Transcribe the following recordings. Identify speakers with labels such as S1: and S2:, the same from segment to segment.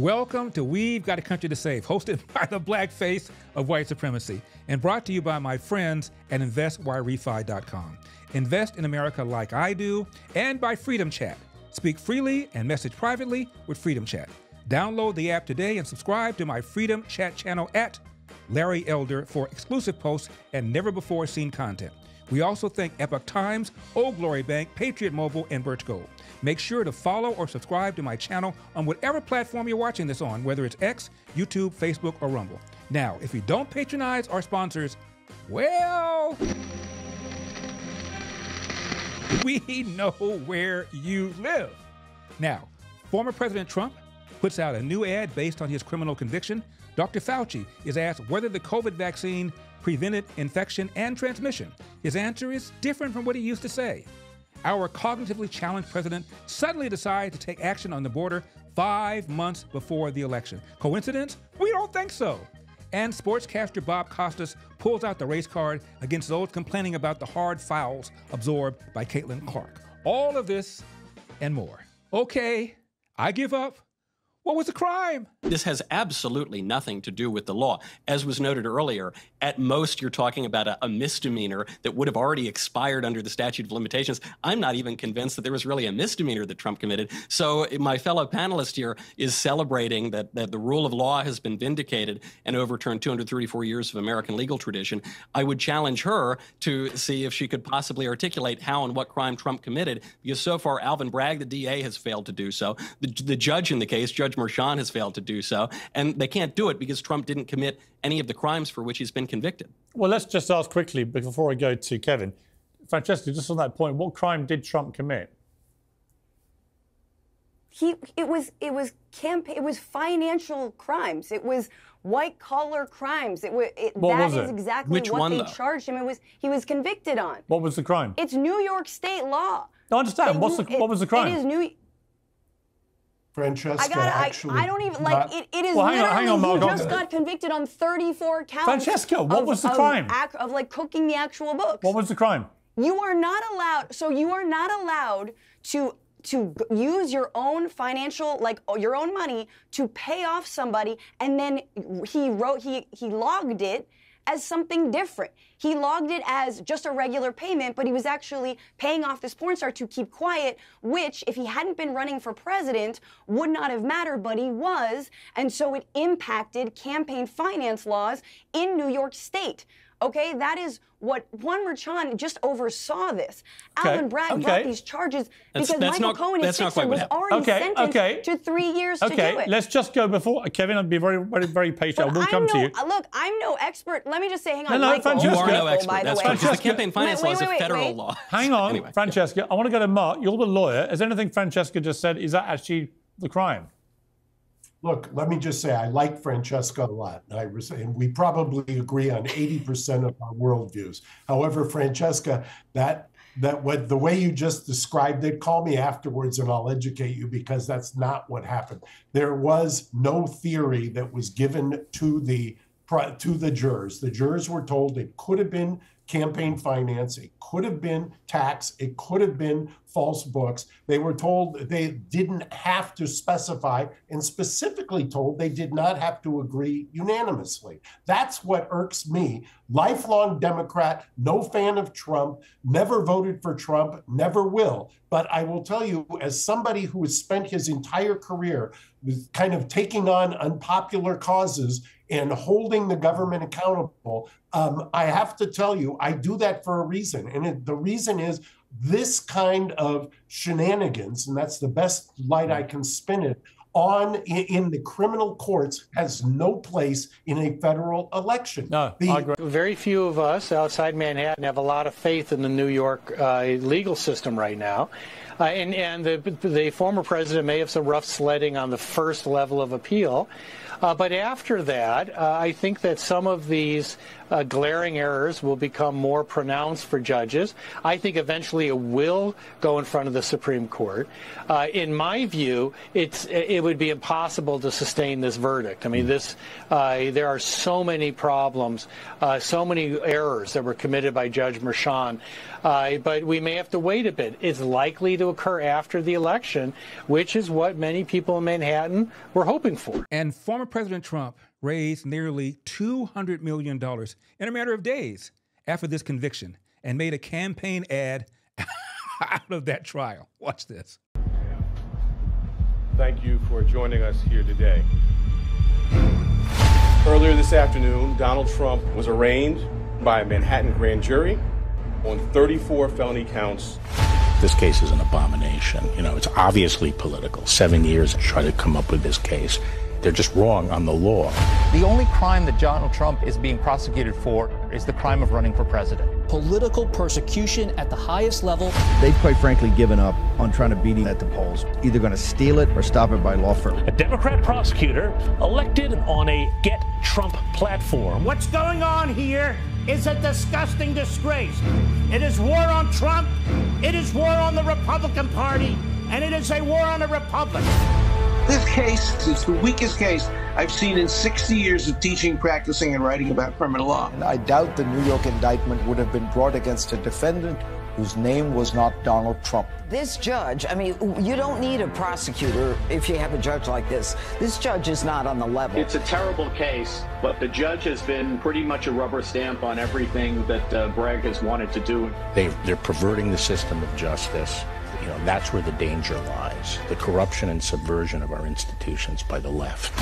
S1: Welcome to We've Got a Country to Save, hosted by the black face of white supremacy, and brought to you by my friends at InvestYrefy.com. Invest in America like I do, and by Freedom Chat. Speak freely and message privately with Freedom Chat. Download the app today and subscribe to my Freedom Chat channel at Larry Elder for exclusive posts and never-before-seen content. We also thank Epoch Times, Old Glory Bank, Patriot Mobile, and Birch Gold. Make sure to follow or subscribe to my channel on whatever platform you're watching this on, whether it's X, YouTube, Facebook, or Rumble. Now, if you don't patronize our sponsors, well, we know where you live. Now, former President Trump puts out a new ad based on his criminal conviction. Dr. Fauci is asked whether the COVID vaccine prevented infection and transmission. His answer is different from what he used to say. Our cognitively challenged president suddenly decided to take action on the border 5 months before the election. Coincidence? We don't think so. And sportscaster Bob Costas pulls out the race card against those complaining about the hard fouls absorbed by Caitlin Clark. All of this and more. Okay, I give up. What was the crime?
S2: This has absolutely nothing to do with the law. As was noted earlier, at most you're talking about a misdemeanor that would have already expired under the statute of limitations. I'm not even convinced that there was really a misdemeanor that Trump committed. So my fellow panelist here is celebrating that the rule of law has been vindicated and overturned 234 years of American legal tradition. I would challenge her to see if she could possibly articulate how and what crime Trump committed, because so far Alvin Bragg, the DA, has failed to do so. The judge in the case, Judge Merchan, has failed to do so, and they can't do it because Trump didn't commit any of the crimes for which he's been convicted.
S3: Well, let's just ask quickly before I go to Kevin. Francesca, just on that point, what crime did Trump commit?
S4: It was financial crimes. It was white collar crimes. That is exactly what they charged him. He was convicted on.
S3: What was the crime?
S4: It's New York State law.
S3: I understand. What was the crime?
S4: It is New.
S5: Francesca,
S4: I don't even like it. It is
S3: well,
S4: literally
S3: hang on, Mark,
S4: he just got convicted on 34 counts.
S3: Francesca, what was the crime?
S4: Of like cooking the actual books.
S3: What was the crime?
S4: You are not allowed. So you are not allowed to use your own financial, like your own money, to pay off somebody, and then he logged it as something different. He logged it as just a regular payment, but he was actually paying off this porn star to keep quiet, which, if he hadn't been running for president, would not have mattered, but he was, and so it impacted campaign finance laws in New York State. Okay, that is what Juan Merchan just oversaw this. Alvin Bragg brought these charges because Michael Cohen, his sister, was already sentenced to 3 years to do it.
S3: Okay, let's just go before Kevin. I'll be very, very, very patient. We'll come to you.
S4: Look, I'm no expert. Let me just say, hang on.
S3: No,
S4: Michael,
S2: you are no expert.
S4: by the
S2: That's
S4: way.
S2: because the campaign finance law is a federal law.
S3: Hang on,
S2: anyway,
S3: Francesca. I want to go to Mark. You're the lawyer. Is anything Francesca just said, is that actually the crime?
S5: Look, let me just say, I like Francesca a lot, and we probably agree on 80% of our worldviews. However, Francesca, the way you just described it, call me afterwards and I'll educate you, because that's not what happened. There was no theory that was given to the jurors. The jurors were told it could have been campaign finance, it could have been tax, it could have been false books. They were told they didn't have to specify, and specifically told they did not have to agree unanimously. That's what irks me. Lifelong Democrat, no fan of Trump, never voted for Trump, never will. But I will tell you, as somebody who has spent his entire career with kind of taking on unpopular causes and holding the government accountable, I have to tell you, I do that for a reason. And the reason is this kind of shenanigans, and that's the best light I can spin it, in the criminal courts has no place in a federal election.
S3: No, I agree.
S6: Very few of us outside Manhattan have a lot of faith in the New York legal system right now. And the former president may have some rough sledding on the first level of appeal. But after that, I think that some of these glaring errors will become more pronounced for judges. I think eventually it will go in front of the Supreme Court. In my view, it would be impossible to sustain this verdict. I mean, there are so many problems, so many errors that were committed by Judge Merchan. But we may have to wait a bit. It's likely to occur after the election, which is what many people in Manhattan were hoping for.
S1: And former President Trump raised nearly $200 million in a matter of days after this conviction and made a campaign ad out of that trial. Watch this.
S7: Thank you for joining us here today. Earlier this afternoon, Donald Trump was arraigned by a Manhattan grand jury on 34 felony counts.
S8: This case is an abomination. You know, it's obviously political. 7 years to try to come up with this case. They're just wrong on the law.
S9: The only crime that Donald Trump is being prosecuted for is the crime of running for president.
S10: Political persecution at the highest level.
S11: They've quite frankly given up on trying to beat him at the polls. Either going to steal it or stop it by law firm.
S12: A Democrat prosecutor elected on a Get Trump platform.
S13: What's going on here is a disgusting disgrace. It is war on Trump, it is war on the Republican Party, and it is a war on the Republic.
S14: This case is the weakest case I've seen in 60 years of teaching, practicing, and writing about criminal law.
S15: And I doubt the New York indictment would have been brought against a defendant whose name was not Donald Trump.
S16: This judge, I mean, you don't need a prosecutor if you have a judge like this. This judge is not on the level.
S17: It's a terrible case, but the judge has been pretty much a rubber stamp on everything that Bragg has wanted to do.
S8: They're perverting the system of justice. You know, that's where the danger lies. The corruption and subversion of our institutions by the left.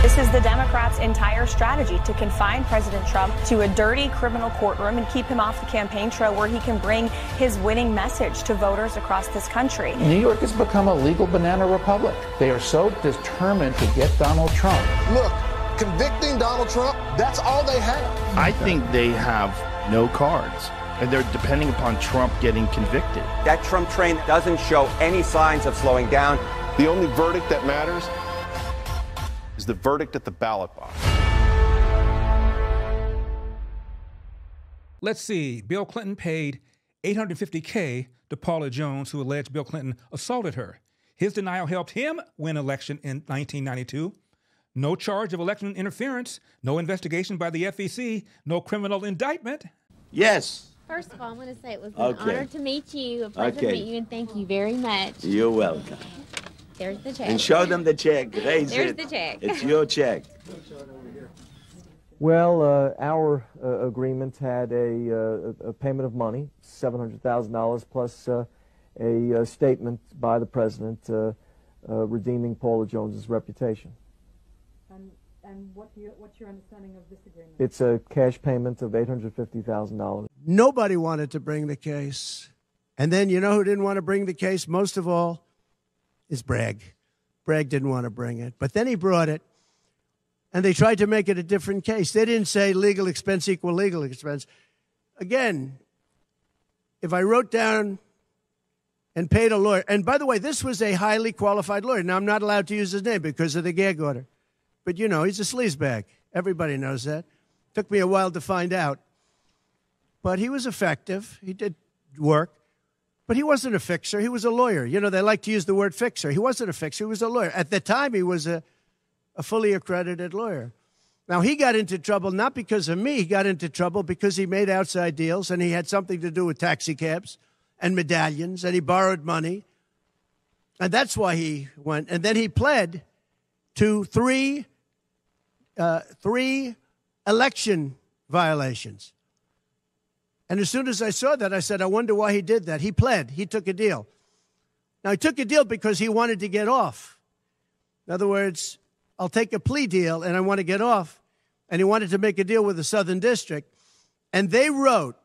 S18: This is the Democrats' entire strategy, to confine President Trump to a dirty criminal courtroom and keep him off the campaign trail where he can bring his winning message to voters across this country.
S9: New York has become a legal banana republic. They are so determined to get Donald Trump.
S19: Look, convicting Donald Trump, that's all they have.
S20: I think they have no cards, and they're depending upon Trump getting convicted.
S21: That Trump train doesn't show any signs of slowing down.
S7: The only verdict that matters is the verdict at the ballot box.
S1: Let's see. Bill Clinton paid $850K to Paula Jones, who alleged Bill Clinton assaulted her. His denial helped him win election in 1992. No charge of election interference, no investigation by the FEC, no criminal indictment.
S22: Yes.
S23: First of all, I want to say it was an honor to meet you, a pleasure to meet you, and thank you very much.
S22: You're welcome.
S23: There's the check.
S22: And show them the check. Raise
S23: There's
S22: it.
S23: the check.
S22: It's your check.
S24: Well, our agreement had a payment of money, $700,000, plus a statement by the president redeeming Paula Jones's reputation.
S25: And what's your understanding of this agreement?
S24: It's a cash payment of $850,000.
S26: Nobody wanted to bring the case. And then you know who didn't want to bring the case most of all? Is Bragg. Bragg didn't want to bring it. But then he brought it, and they tried to make it a different case. They didn't say legal expense equal legal expense. Again, if I wrote down and paid a lawyer, and by the way, this was a highly qualified lawyer. Now, I'm not allowed to use his name because of the gag order. But, you know, he's a sleazebag. Everybody knows that. Took me a while to find out. But he was effective. He did work. But he wasn't a fixer. He was a lawyer. You know, they like to use the word fixer. He wasn't a fixer. He was a lawyer. At the time, he was a fully accredited lawyer. Now, he got into trouble not because of me. He got into trouble because he made outside deals, and he had something to do with taxi cabs and medallions, and he borrowed money. And that's why he went. And then he pled to three election violations. And as soon as I saw that, I said, I wonder why he did that. He pled. He took a deal. Now, he took a deal because he wanted to get off. In other words, I'll take a plea deal, and I want to get off. And he wanted to make a deal with the Southern District. And they wrote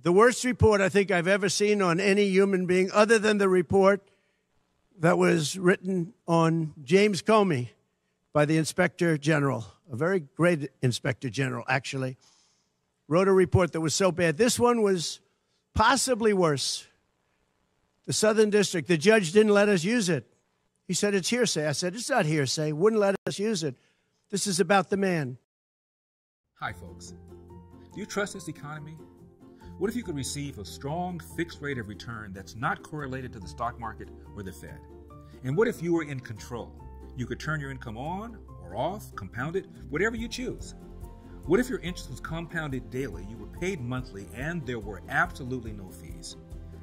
S26: the worst report I think I've ever seen on any human being, other than the report that was written on James Comey by the Inspector General, a very great Inspector General, actually. Wrote a report that was so bad. This one was possibly worse. The Southern District, the judge didn't let us use it. He said, it's hearsay. I said, it's not hearsay. Wouldn't let us use it. This is about the man.
S1: Hi, folks. Do you trust this economy? What if you could receive a strong fixed rate of return that's not correlated to the stock market or the Fed? And what if you were in control? You could turn your income on or off, compound it, whatever you choose. What if your interest was compounded daily, you were paid monthly, and there were absolutely no fees?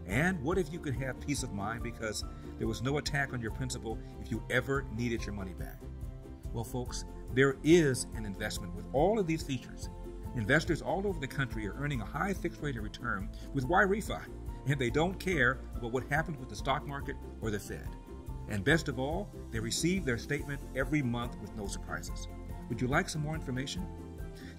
S1: And what if you could have peace of mind because there was no attack on your principal if you ever needed your money back? Well, folks, there is an investment with all of these features. Investors all over the country are earning a high fixed rate of return with Yrefy, and they don't care about what happens with the stock market or the Fed. And best of all, they receive their statement every month with no surprises. Would you like some more information?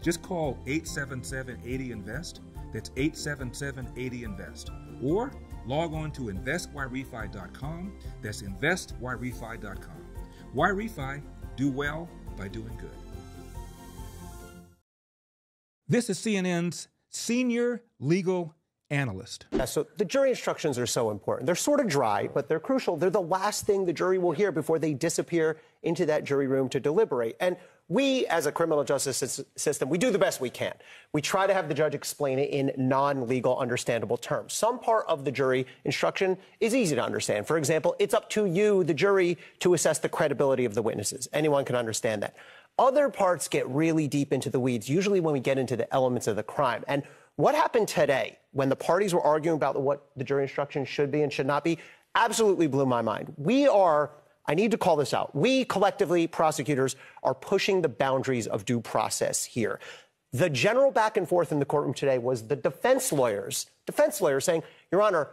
S1: Just call 877-80-INVEST. That's 877-80-INVEST. Or log on to investyrefy.com. That's investyrefy.com. Yrefy, do well by doing good. This is CNN's senior legal analyst.
S2: Yeah, so the jury instructions are so important. They're sort of dry, but they're crucial. They're the last thing the jury will hear before they disappear into that jury room to deliberate. And we, as a criminal justice system, we do the best we can. We try to have the judge explain it in non-legal, understandable terms. Some part of the jury instruction is easy to understand. For example, it's up to you, the jury, to assess the credibility of the witnesses. Anyone can understand that. Other parts get really deep into the weeds, usually when we get into the elements of the crime. And what happened today when the parties were arguing about what the jury instruction should be and should not be absolutely blew my mind. I need to call this out. We collectively, prosecutors, are pushing the boundaries of due process here. The general back and forth in the courtroom today was the defense lawyers saying, Your Honor,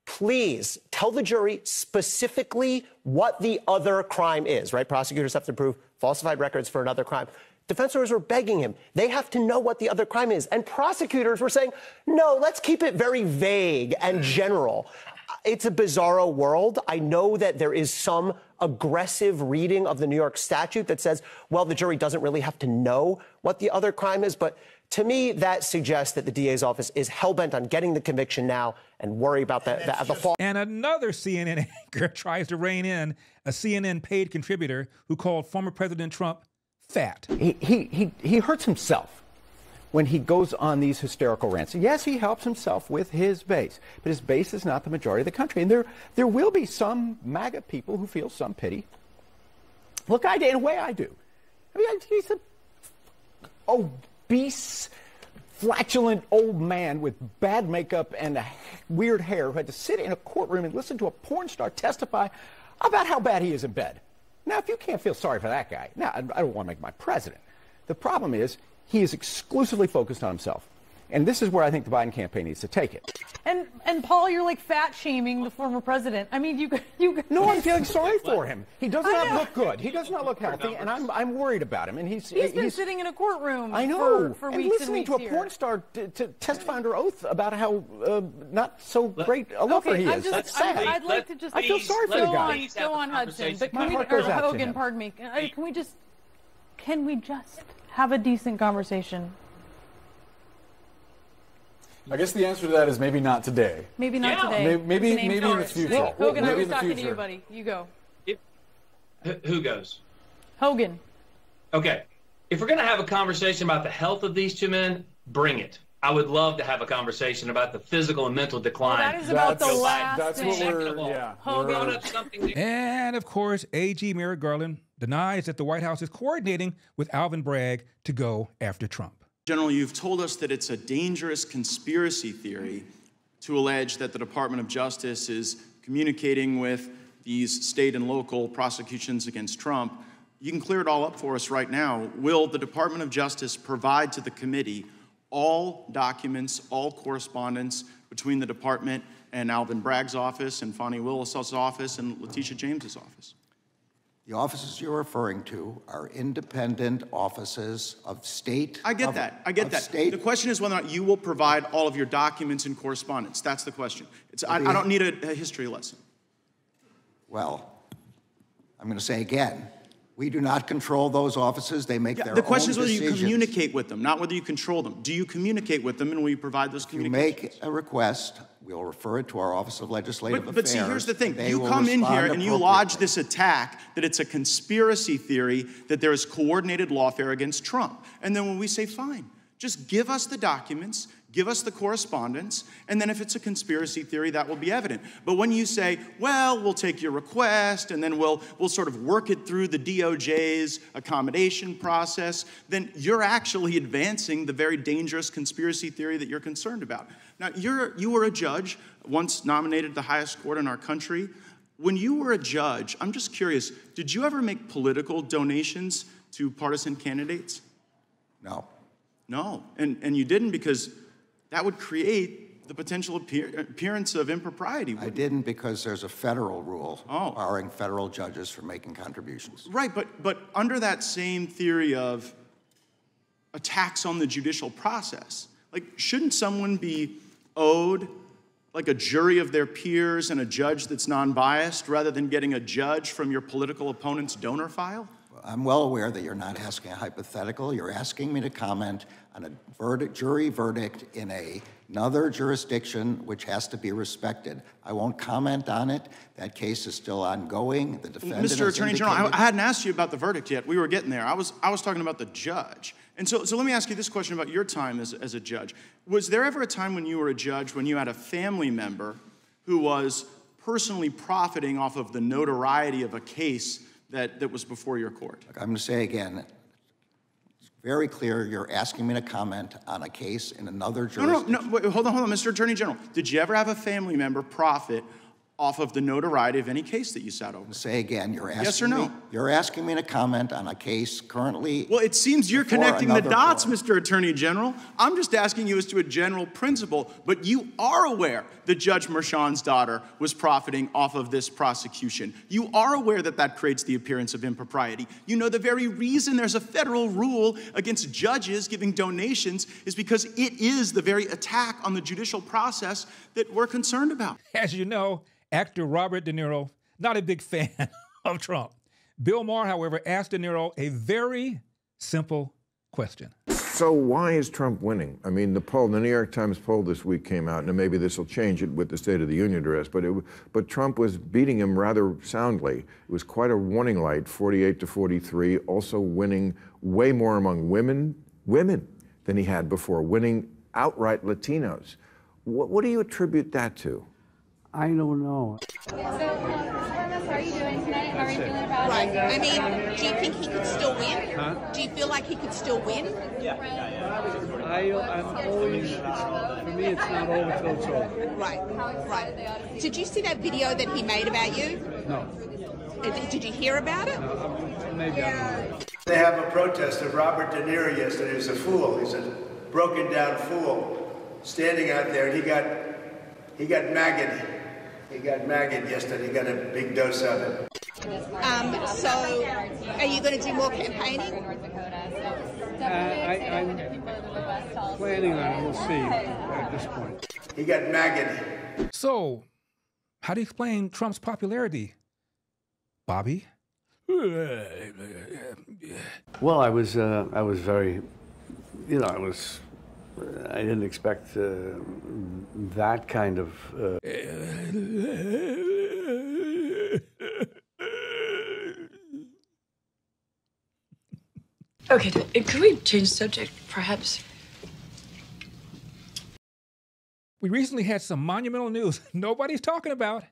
S2: please tell the jury specifically what the other crime is, right? Prosecutors have to prove falsified records for another crime. Defense lawyers were begging him. They have to know what the other crime is. And prosecutors were saying, no, let's keep it very vague and general. It's a bizarro world. I know that there is some aggressive reading of the New York statute that says, well, the jury doesn't really have to know what the other crime is. But to me, that suggests that the DA's office is hell-bent on getting the conviction now and worry about the fall.
S1: And another CNN anchor tries to rein in a CNN paid contributor who called former President Trump fat.
S3: He hurts himself when he goes on these hysterical rants. Yes, he helps himself with his base, but his base is not the majority of the country. And there will be some MAGA people who feel some pity. Look, in a way I do. I mean, he's an obese, flatulent old man with bad makeup and weird hair who had to sit in a courtroom and listen to a porn star testify about how bad he is in bed. Now, if you can't feel sorry for that guy, now, I don't want to make my president. The problem is he is exclusively focused on himself. And this is where I think the Biden campaign needs to take it.
S4: And Paul, you're like fat shaming the former president. I mean, you
S3: No, I'm feeling sorry for him. He does not look good. He does not look healthy, and I'm worried about him. And he's
S4: been sitting in a courtroom.
S3: I know.
S4: For
S3: and
S4: weeks
S3: listening
S4: and
S3: to a
S4: weeks
S3: porn star to testify under oath about how not so great a lover he is. That's sad.
S4: I'd like to just
S3: I feel sorry for the guy.
S4: Go on, Hudson. But
S3: My heart goes out to
S4: Hogan,
S3: him.
S4: pardon me. Can we just have a decent conversation?
S5: I guess the answer to that is maybe not today.
S4: Maybe not today.
S5: Maybe in the future.
S4: Hogan, I was talking to you, buddy. You go.
S6: Who goes?
S4: Hogan.
S6: Okay. If we're going to have a conversation about the health of these two men, bring it. I would love to have a conversation about the physical and mental decline.
S4: Well, that is about the last
S5: That's
S4: thing.
S5: what we're,
S4: Hogan.
S1: And, of course, AG Merrick Garland denies that the White House is coordinating with Alvin Bragg to go after Trump.
S10: General, you've told us that it's a dangerous conspiracy theory to allege that the Department of Justice is communicating with these state and local prosecutions against Trump. You can clear it all up for us right now. Will the Department of Justice provide to the committee all documents, all correspondence between the department and Alvin Bragg's office and Fonnie Willis's office and Letitia James's office?
S27: The offices you're referring to are independent offices of state.
S10: I get that. The question is whether or not you will provide all of your documents and correspondence. That's the question. I don't need a history lesson.
S27: Well, I'm going to say again, we do not control those offices. They make their own decisions.
S10: The question is whether you communicate with them, not whether you control them. Do you communicate with them, and will you provide those communications?
S27: If you make a request, we'll refer it to our Office of Legislative Affairs.
S10: But see, here's the thing. You come in here and you lodge this attack that it's a conspiracy theory, that there is coordinated lawfare against Trump. And then when we say, fine, Just give us the documents, give us the correspondence, and then if it's a conspiracy theory, that will be evident. But when you say, well, we'll take your request, and then we'll sort of work it through the DOJ's accommodation process, then you're actually advancing the very dangerous conspiracy theory that you're concerned about. Now, you were a judge, once nominated to the highest court in our country. When you were a judge, I'm just curious, did you ever make political donations to partisan candidates?
S27: No.
S10: No, and you didn't because that would create the potential appearance of impropriety.
S27: I didn't because there's a federal rule barring federal judges from making contributions.
S10: Right, but under that same theory of attacks on the judicial process, like, shouldn't someone be owed like a jury of their peers and a judge that's non-biased rather than getting a judge from your political opponent's donor file?
S27: I'm well aware that you're not asking a hypothetical. You're asking me to comment on a jury verdict in another jurisdiction which has to be respected. I won't comment on it. That case is still ongoing. The defendant
S10: Mr. Attorney General, I hadn't asked you about the verdict yet. We were getting there. I was talking about the judge. And so let me ask you this question about your time as a judge. Was there ever a time when you were a judge when you had a family member who was personally profiting off of the notoriety of a case that was before your court?
S27: Look, I'm going to say again, it's very clear you're asking me to comment on a case in another jurisdiction.
S10: No, wait, hold on, Mr. Attorney General. Did you ever have a family member profit off of the notoriety of any case that you sat over?
S27: Say again, you're asking
S10: yes or no?
S27: You're asking me to comment on a case currently.
S10: Well, it seems you're connecting the dots, Mr. Attorney General. I'm just asking you as to a general principle, but you are aware that Judge Merchan's daughter was profiting off of this prosecution. You are aware that that creates the appearance of impropriety. You know the very reason there's a federal rule against judges giving donations is because it is the very attack on the judicial process that we're concerned about.
S1: As you know, actor Robert De Niro, not a big fan of Trump. Bill Maher, however, asked De Niro a very simple question.
S11: So why is Trump winning? I mean, the New York Times poll this week came out, and maybe this will change it with the State of the Union address, but Trump was beating him rather soundly. It was quite a warning light, 48 to 43, also winning way more among women than he had before, winning outright Latinos. What do you attribute that to?
S12: I don't know.
S23: So, how are you doing tonight? How are you feeling about
S13: Right.
S23: it?
S13: I mean, do you think he could still win?
S12: Huh?
S13: Do you feel like he could still win?
S12: I'm always, for me, it's not over till it's over.
S13: Right. Did you see that video that he made about you?
S12: No.
S13: Did you hear about it?
S12: Maybe I don't.
S14: They have a protest of Robert De Niro yesterday. He was a fool. He's a broken down fool standing out there, and he got maggot. He got maggot yesterday. He got a big dose of it.
S13: So, are you going to do more campaigning?
S12: I'm planning on it. We'll see at this point.
S14: He got maggot.
S1: So, how do you explain Trump's popularity, Bobby?
S12: Well, I was very, I didn't expect that kind of.
S15: Okay, could we change the subject, perhaps?
S1: We recently had some monumental news nobody's talking about.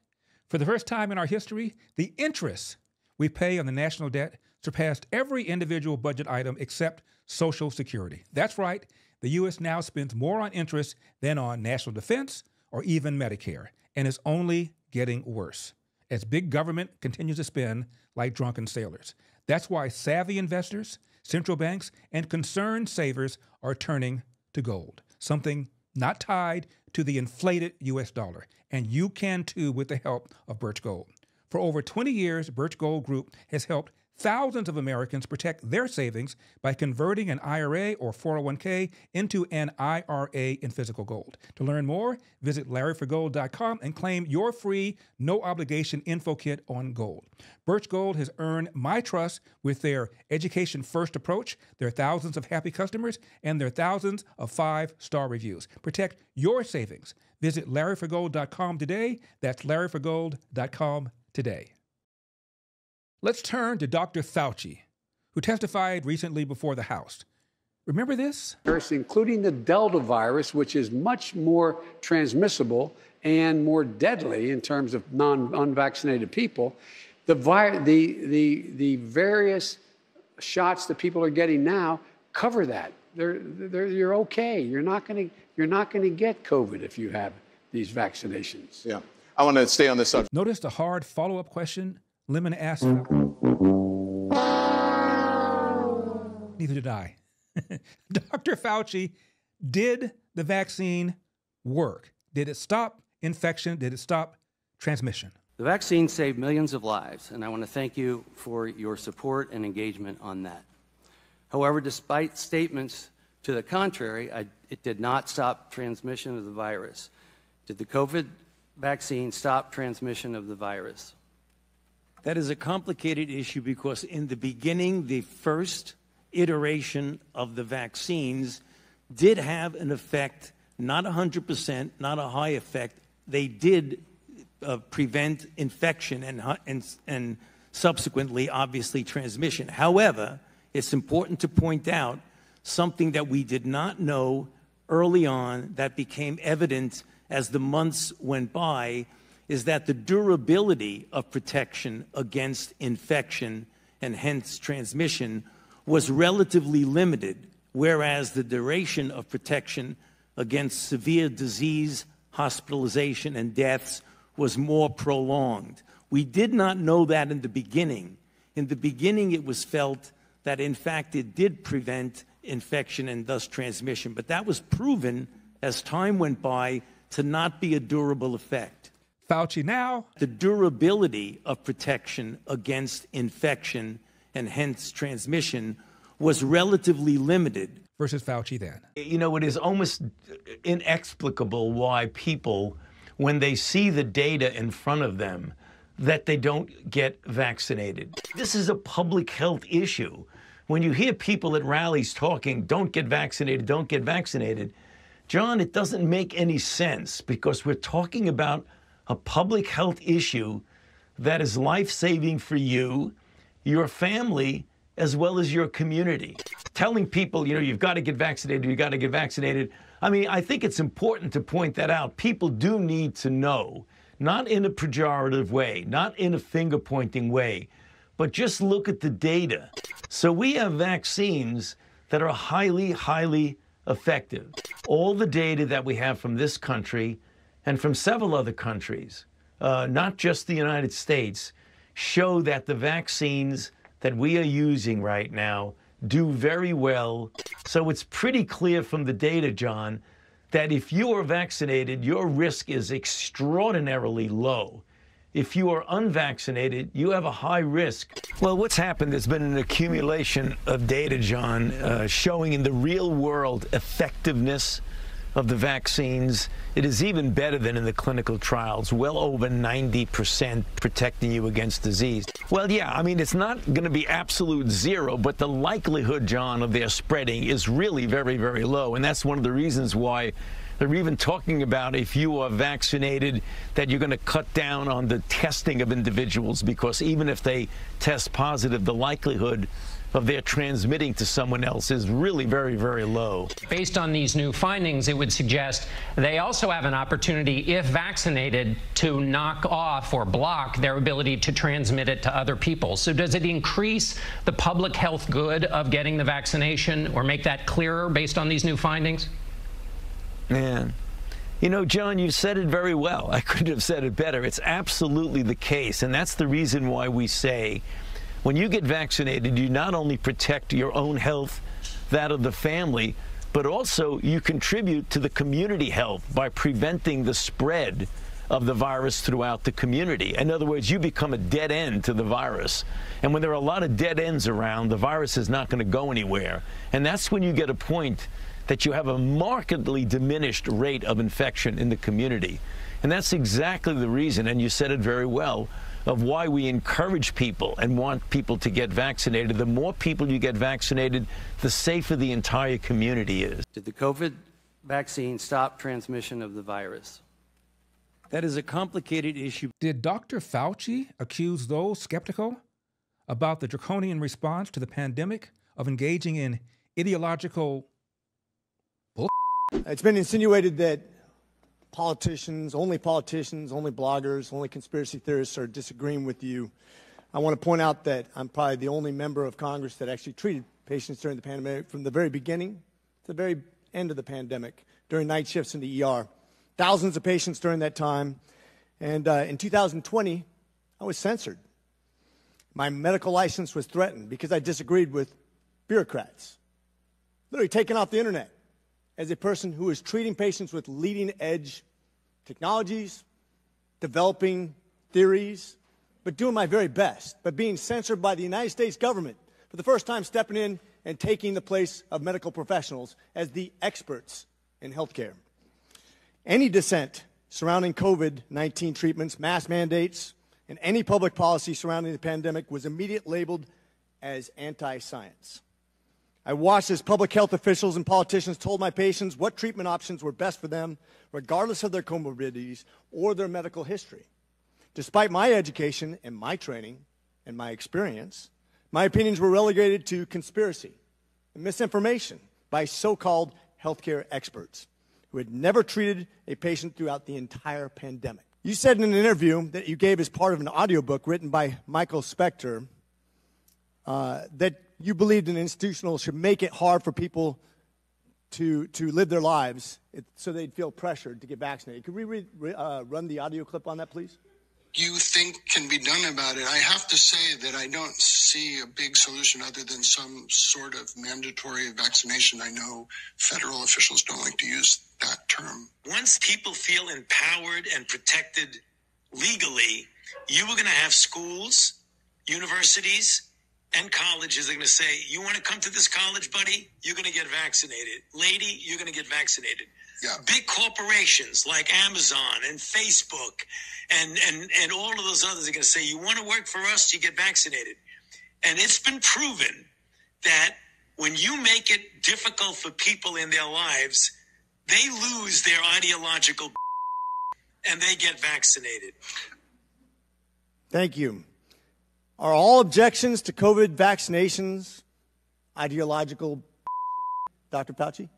S1: For the first time in our history, the interest we pay on the national debt surpassed every individual budget item except Social Security. That's right. The U.S. now spends more on interest than on national defense or even Medicare, and it's only getting worse as big government continues to spend like drunken sailors. That's why savvy investors, central banks, and concerned savers are turning to gold, something not tied to the inflated U.S. dollar. And you can too with the help of Birch Gold. For over 20 years, Birch Gold Group has helped thousands of Americans protect their savings by converting an IRA or 401k into an IRA in physical gold. To learn more, visit LarryForGold.com and claim your free, no-obligation info kit on gold. Birch Gold has earned my trust with their education-first approach, their thousands of happy customers, and their thousands of 5-star reviews. Protect your savings. Visit LarryForGold.com today. That's LarryForGold.com today. Let's turn to Dr. Fauci, who testified recently before the House. Remember this?
S12: Including the Delta virus, which is much more transmissible and more deadly in terms of unvaccinated people. The various shots that people are getting now cover that. You're okay. You're not going to get COVID if you have these vaccinations.
S7: Yeah. I want to stay on this subject.
S1: Notice the hard follow-up question Lemon asked. Neither did I. Dr. Fauci, did the vaccine work? Did it stop infection? Did it stop transmission?
S8: The vaccine saved millions of lives, and I want to thank you for your support and engagement on that. However, despite statements to the contrary, it did not stop transmission of the virus. Did the COVID vaccine stop transmission of the virus?
S9: That is a complicated issue because in the beginning, the first iteration of the vaccines did have an effect, not 100%, not a high effect. They did prevent infection and subsequently, obviously, transmission. However, it's important to point out something that we did not know early on that became evident as the months went by, is that the durability of protection against infection and hence transmission was relatively limited, whereas the duration of protection against severe disease, hospitalization, and deaths was more prolonged. We did not know that in the beginning. In the beginning, it was felt that, in fact, it did prevent infection and thus transmission, but that was proven as time went by to not be a durable effect.
S1: Fauci now.
S9: The durability of protection against infection and hence transmission was relatively limited.
S1: Versus Fauci then.
S9: You know, it is almost inexplicable why people, when they see the data in front of them, that they don't get vaccinated. This is a public health issue. When you hear people at rallies talking, don't get vaccinated, don't get vaccinated, John, it doesn't make any sense because we're talking about a public health issue that is life-saving for you, your family, as well as your community. Telling people, you know, you've got to get vaccinated, you've got to get vaccinated. I mean, I think it's important to point that out. People do need to know, not in a pejorative way, not in a finger-pointing way, but just look at the data. So we have vaccines that are highly, highly effective. All the data that we have from this country and from several other countries, not just the United States, show that the vaccines that we are using right now do very well. So it's pretty clear from the data, John, that if you are vaccinated, your risk is extraordinarily low. If you are unvaccinated, you have a high risk. Well, what's happened, there's been an accumulation of data, John, showing in the real world effectiveness of the vaccines. It is even better than in the clinical trials, well over 90% protecting you against disease. Well, yeah, I mean, it's not going to be absolute zero, but the likelihood, John, of their spreading is really very, very low. And that's one of the reasons why they're even talking about, if you are vaccinated, that you're going to cut down on the testing of individuals, because even if they test positive, the likelihood of their transmitting to someone else is really very, very low.
S16: Based on these new findings, it would suggest they also have an opportunity, if vaccinated, to knock off or block their ability to transmit it to other people. So does it increase the public health good of getting the vaccination or make that clearer based on these new findings?
S9: Man, you know, John, you said it very well. I couldn't have said it better. It's absolutely the case. And that's the reason why we say, when you get vaccinated, you not only protect your own health, that of the family, but also you contribute to the community health by preventing the spread of the virus throughout the community. In other words, you become a dead end to the virus. And when there are a lot of dead ends around, the virus is not going to go anywhere. And that's when you get a point that you have a markedly diminished rate of infection in the community. And that's exactly the reason, and you said it very well, of why we encourage people and want people to get vaccinated. The more people you get vaccinated, the safer the entire community is.
S8: Did the COVID vaccine stop transmission of the virus?
S9: That is a complicated issue.
S1: Did Dr. Fauci accuse those skeptical about the draconian response to the pandemic of engaging in ideological bull.
S17: It's been insinuated that politicians, only bloggers, only conspiracy theorists are disagreeing with you. I want to point out that I'm probably the only member of Congress that actually treated patients during the pandemic from the very beginning to the very end of the pandemic, during night shifts in the ER. Thousands of patients during that time. And in 2020, I was censored. My medical license was threatened because I disagreed with bureaucrats. Literally taken off the internet as a person who is treating patients with leading-edge technologies, developing theories, but doing my very best, but being censored by the United States government for the first time, stepping in and taking the place of medical professionals as the experts in healthcare. Any dissent surrounding COVID-19 treatments, mask mandates, and any public policy surrounding the pandemic was immediately labeled as anti-science. I watched as public health officials and politicians told my patients what treatment options were best for them, regardless of their comorbidities or their medical history. Despite my education and my training and my experience, my opinions were relegated to conspiracy and misinformation by so-called healthcare experts who had never treated a patient throughout the entire pandemic. You said in an interview that you gave as part of an audiobook written by Michael Spector that you believed an institutional should make it hard for people to live their lives so they'd feel pressured to get vaccinated. Could we run the audio clip on that, please?
S18: You think can be done about it? I have to say that I don't see a big solution other than some sort of mandatory vaccination. I know federal officials don't like to use that term.
S19: Once people feel empowered and protected legally, you are going to have schools, universities, and colleges are going to say, you want to come to this college, buddy? You're going to get vaccinated. Lady, you're going to get vaccinated.
S18: Yeah.
S19: Big corporations like Amazon and Facebook and all of those others are going to say, you want to work for us, you get vaccinated. And it's been proven that when you make it difficult for people in their lives, they lose their ideological and they get vaccinated.
S17: Thank you. Are all objections to COVID vaccinations ideological, Dr. Fauci?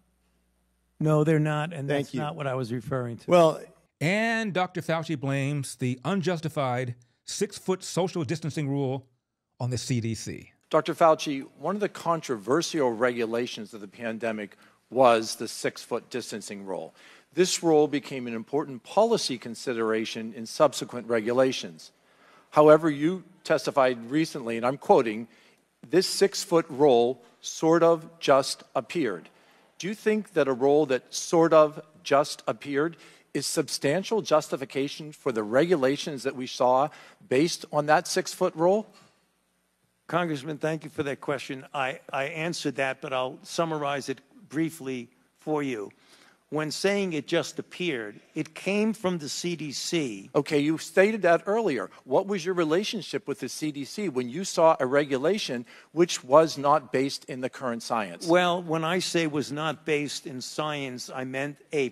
S9: No, they're not, and that's not what I was referring to.
S17: Well,
S1: and Dr. Fauci blames the unjustified 6-foot social distancing rule on the CDC.
S20: Dr. Fauci, one of the controversial regulations of the pandemic was the 6-foot distancing rule. This rule became an important policy consideration in subsequent regulations. However, you testified recently, and I'm quoting, this 6-foot rule sort of just appeared. Do you think that a rule that sort of just appeared is substantial justification for the regulations that we saw based on that 6-foot rule?
S9: Congressman, thank you for that question. I answered that, but I'll summarize it briefly for you. When saying it just appeared, it came from the CDC.
S20: Okay, you stated that earlier. What was your relationship with the CDC when you saw a regulation which was not based in the current science?
S9: Well, when I say was not based in science, I meant a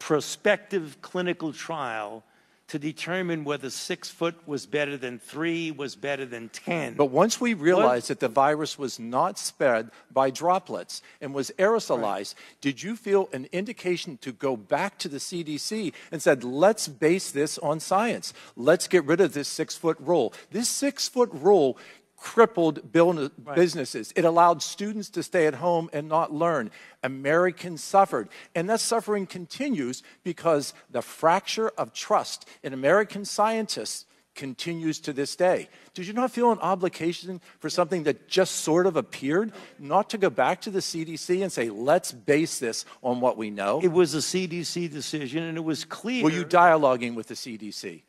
S9: prospective clinical trial to determine whether 6 foot was better than 3, was better than 10.
S20: But once we realized that the virus was not spread by droplets and was aerosolized, did you feel an indication to go back to the CDC and said, let's base this on science. Let's get rid of this 6-foot rule. This 6-foot rule crippled businesses. It allowed students to stay at home and not learn. Americans suffered. And that suffering continues because the fracture of trust in American scientists continues to this day. Did you not feel an obligation for something that just sort of appeared, not to go back to the CDC and say, let's base this on what we know?
S9: It was a CDC decision, and it was clear.
S20: Were you dialoguing with the CDC?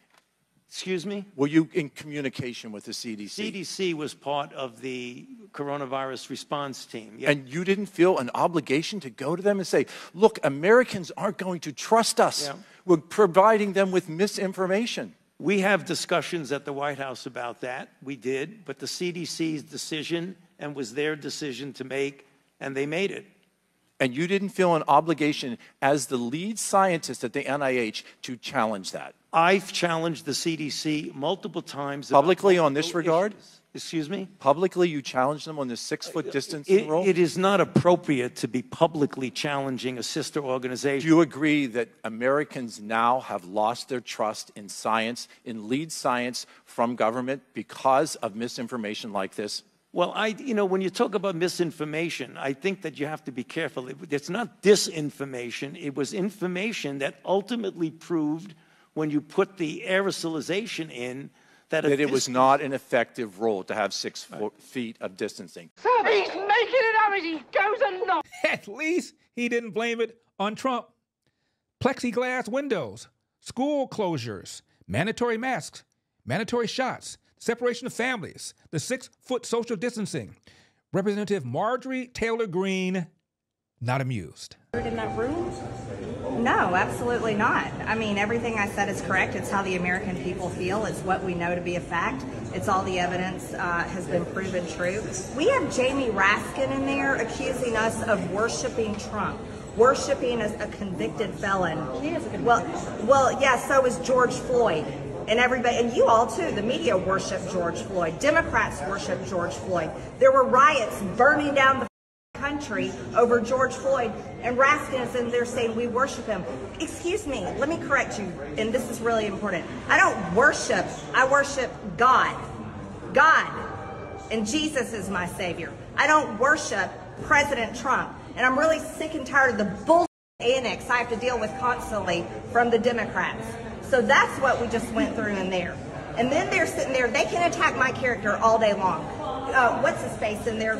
S9: Excuse me?
S20: Were you in communication with the CDC?
S9: CDC was part of the coronavirus response team. Yep.
S20: And you didn't feel an obligation to go to them and say, look, Americans aren't going to trust us.
S9: Yep.
S20: We're providing them with misinformation.
S9: We have discussions at the White House about that. We did. But the CDC's decision and was their decision to make, and they made it.
S20: And you didn't feel an obligation as the lead scientist at the NIH to challenge that?
S9: I've challenged the CDC multiple times.
S20: Publicly on this regard?
S9: Issues. Excuse me?
S20: Publicly, you challenged them on the 6-foot distancing rule?
S9: It is not appropriate to be publicly challenging a sister organization.
S20: Do you agree that Americans now have lost their trust in science, in lead science from government because of misinformation like this?
S9: Well, when you talk about misinformation, I think that you have to be careful. It's not disinformation. It was information that ultimately proved, when you put the aerosolization in, that
S20: it was not an effective rule to have 6 feet of distancing.
S2: He's making it up as he goes along.
S1: At least he didn't blame it on Trump. Plexiglass windows, school closures, mandatory masks, mandatory shots, separation of families, the 6-foot social distancing. Representative Marjorie Taylor Greene, not amused.
S3: In that room? No, absolutely not. I mean, everything I said is correct. It's how the American people feel. It's what we know to be a fact. It's all the evidence has been proven true. We have Jamie Raskin in there accusing us of worshiping Trump, worshiping a convicted felon. He is a convicted felon. Well, yeah, so is George Floyd. And everybody, and you all too, the media worship George Floyd. Democrats worship George Floyd. There were riots burning down the country over George Floyd, and Raskin is in there saying we worship him. Excuse me, let me correct you, and this is really important. I don't worship, I worship God. God. And Jesus is my savior. I don't worship President Trump. And I'm really sick and tired of the bullshit annex I have to deal with constantly from the Democrats. So that's what we just went through in there. And then they're sitting there, they can attack my character all day long. What's his face in there?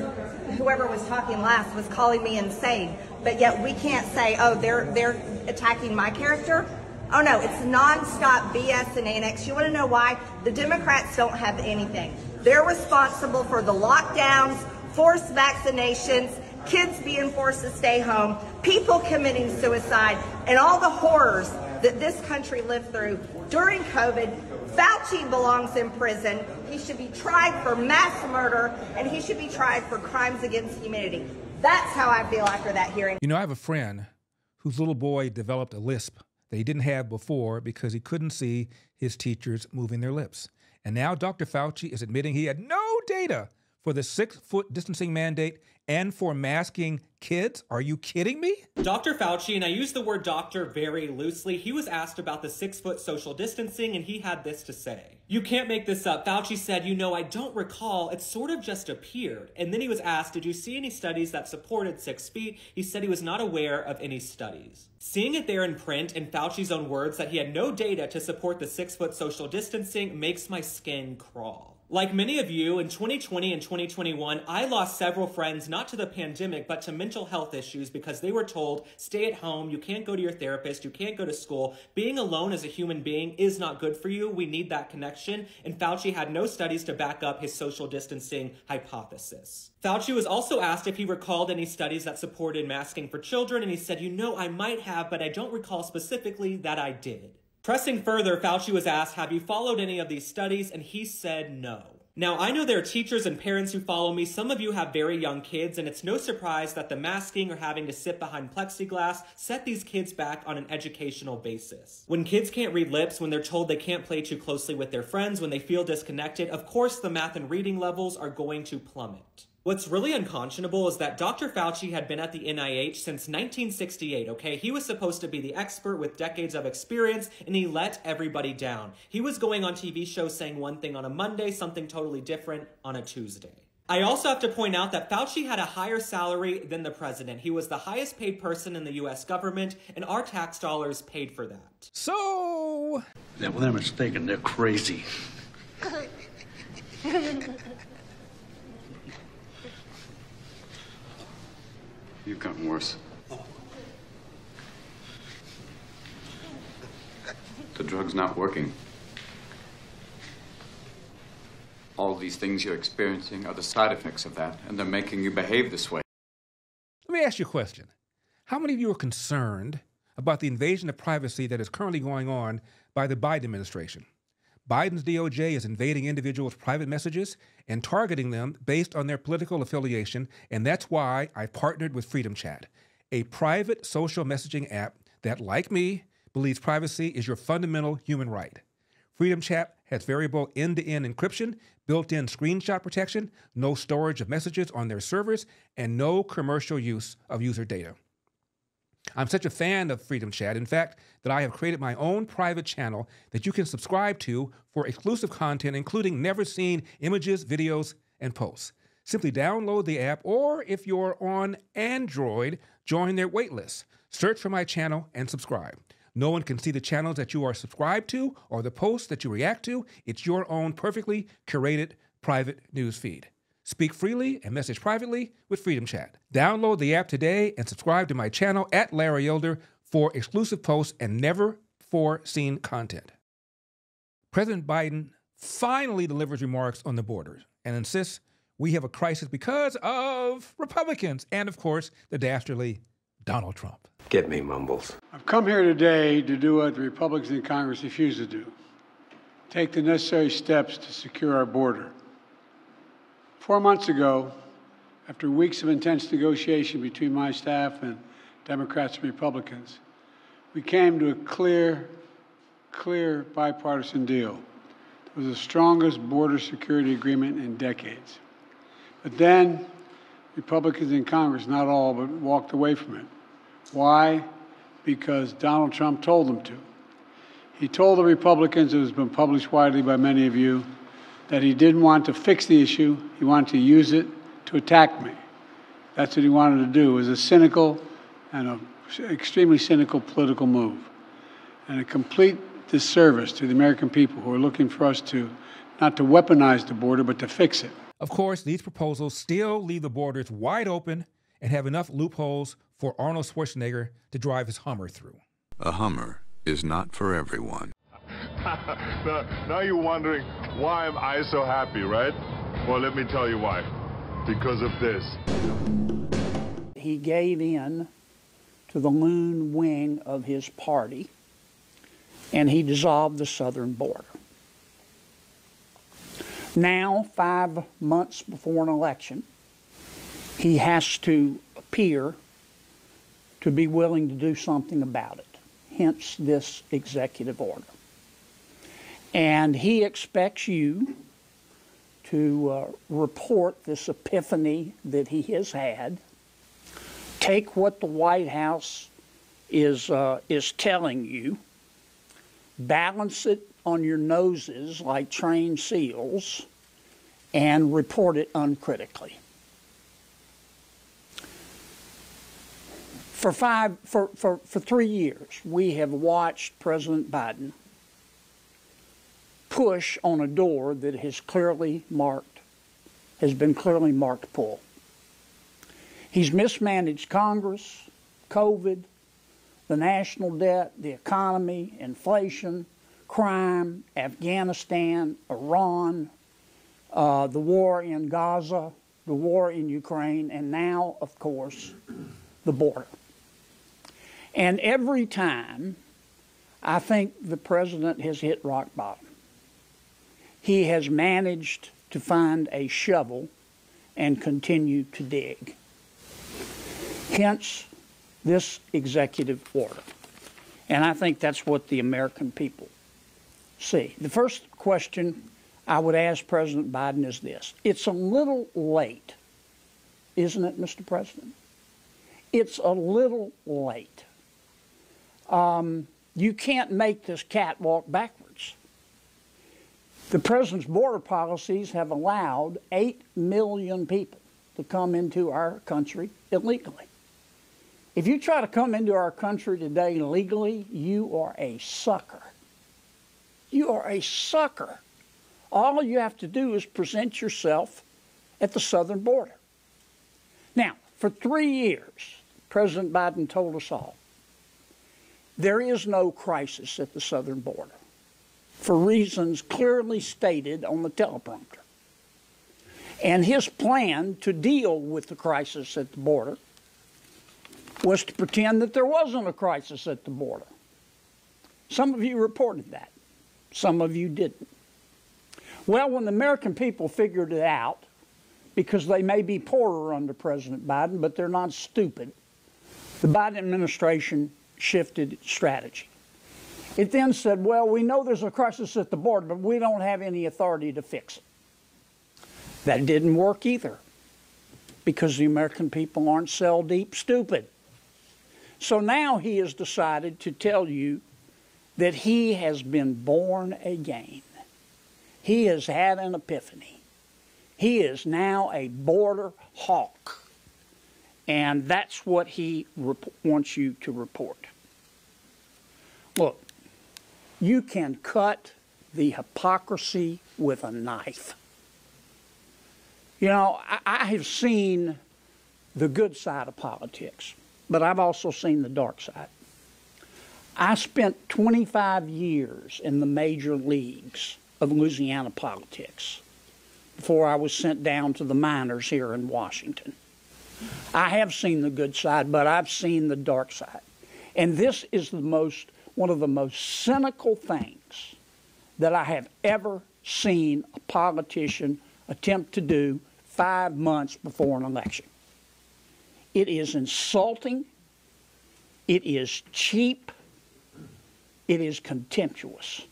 S3: Whoever was talking last was calling me insane. But yet we can't say, oh, they're attacking my character. Oh no, it's nonstop BS and annex. You want to know why? The Democrats don't have anything. They're responsible for the lockdowns, forced vaccinations, kids being forced to stay home, people committing suicide, and all the horrors that this country lived through during COVID. Fauci belongs in prison. He should be tried for mass murder, and he should be tried for crimes against humanity. That's how I feel after that hearing.
S1: You know, I have a friend whose little boy developed a lisp that he didn't have before because he couldn't see his teachers moving their lips. And now Dr. Fauci is admitting he had no data for the 6-foot distancing mandate and for masking kids? Are you kidding me?
S21: Dr. Fauci, and I use the word doctor very loosely, he was asked about the 6-foot social distancing, and he had this to say. You can't make this up. Fauci said, I don't recall. It sort of just appeared. And then he was asked, did you see any studies that supported 6 feet? He said he was not aware of any studies. Seeing it there in print, in Fauci's own words, that he had no data to support the 6-foot social distancing makes my skin crawl. Like many of you, in 2020 and 2021, I lost several friends, not to the pandemic, but to mental health issues because they were told, stay at home, you can't go to your therapist, you can't go to school. Being alone as a human being is not good for you. We need that connection. And Fauci had no studies to back up his social distancing hypothesis. Fauci was also asked if he recalled any studies that supported masking for children, and he said, I might have, but I don't recall specifically that I did. Pressing further, Fauci was asked, have you followed any of these studies? And he said no. Now, I know there are teachers and parents who follow me. Some of you have very young kids, and it's no surprise that the masking or having to sit behind plexiglass set these kids back on an educational basis. When kids can't read lips, when they're told they can't play too closely with their friends, when they feel disconnected, of course the math and reading levels are going to plummet. What's really unconscionable is that Dr. Fauci had been at the NIH since 1968, okay? He was supposed to be the expert with decades of experience, and he let everybody down. He was going on TV shows saying one thing on a Monday, something totally different on a Tuesday. I also have to point out that Fauci had a higher salary than the president. He was the highest paid person in the US government, and our tax dollars paid for that.
S1: So...
S22: Yeah, well, they're mistaken. They're crazy.
S24: You've gotten worse. The drug's not working. All these things you're experiencing are the side effects of that, and they're making you behave this way.
S1: Let me ask you a question. How many of you are concerned about the invasion of privacy that is currently going on by the Biden administration? Biden's DOJ is invading individuals' private messages and targeting them based on their political affiliation, and that's why I partnered with Freedom Chat. a private social messaging app that, like me, believes privacy is your fundamental human right. Freedom Chat has variable end-to-end encryption, built-in screenshot protection, no storage of messages on their servers, and no commercial use of user data. I'm such a fan of Freedom Chat, in fact, that I have created my own private channel that you can subscribe to for exclusive content, including never-seen images, videos, and posts. Simply download the app, or if you're on Android, join their waitlist. Search for my channel and subscribe. No one can see the channels that you are subscribed to or the posts that you react to. It's your own perfectly curated private news feed. Speak freely and message privately with Freedom Chat. Download the app today and subscribe to my channel at Larry Elder for exclusive posts and never-before-seen content. President Biden finally delivers remarks on the border and insists we have a crisis because of Republicans and, of course, the dastardly Donald Trump.
S4: Get me, Mumbles.
S12: I've come here today to do what the Republicans in Congress refuse to do. Take the necessary steps to secure our border. 4 months ago, after weeks of intense negotiation between my staff and Democrats and Republicans, we came to a clear bipartisan deal. It was the strongest border security agreement in decades. But then, Republicans in Congress, not all, but walked away from it. Why? Because Donald Trump told them to. He told the Republicans, it has been published widely by many of you, that he didn't want to fix the issue. He wanted to use it to attack me. That's what he wanted to do. It was a cynical and an extremely cynical political move, and a complete disservice to the American people who are looking for us to not to weaponize the border, but to fix it.
S1: Of course, these proposals still leave the borders wide open and have enough loopholes for Arnold Schwarzenegger to drive his Hummer through.
S5: A Hummer is not for everyone.
S6: Now you're wondering, why am I so happy, right? Well, let me tell you why. Because of this.
S10: He gave in to the loon wing of his party, and he dissolved the southern border. Now, 5 months before an election, he has to appear to be willing to do something about it, hence this executive order. And he expects you to report this epiphany that he has had, take what the White House is telling you, balance it on your noses like trained seals, and report it uncritically. For 3 years, we have watched President Biden push on a door that has been clearly marked pull. He's mismanaged Congress, COVID, the national debt, the economy, inflation, crime, Afghanistan, Iran, the war in Gaza, the war in Ukraine, and now, of course, the border. And every time, I think the president has hit rock bottom. He has managed to find a shovel and continue to dig. Hence, this executive order. And I think that's what the American people see. The first question I would ask President Biden is this. It's a little late, isn't it, Mr. President? It's a little late. You can't make this cat walk backwards. The president's border policies have allowed 8 million people to come into our country illegally. If you try to come into our country today legally, you are a sucker. You are a sucker. All you have to do is present yourself at the southern border. Now, for 3 years, President Biden told us all, there is no crisis at the southern border, for reasons clearly stated on the teleprompter. And his plan to deal with the crisis at the border was to pretend that there wasn't a crisis at the border. Some of you reported that. Some of you didn't. Well, when the American people figured it out, because they may be poorer under President Biden, but they're not stupid, The Biden administration shifted its strategy. It then said, well, we know there's a crisis at the border, but we don't have any authority to fix it. That didn't work either, because the American people aren't cell deep stupid. So now he has decided to tell you that he has been born again. He has had an epiphany. He is now a border hawk. And that's what he wants you to report. Look, you can cut the hypocrisy with a knife. You know, I have seen the good side of politics, but I've also seen the dark side. I spent 25 years in the major leagues of Louisiana politics before I was sent down to the minors here in Washington. I have seen the good side, but I've seen the dark side. And this is one of the most cynical things that I have ever seen a politician attempt to do 5 months before an election. It is insulting. It is cheap. It is contemptuous.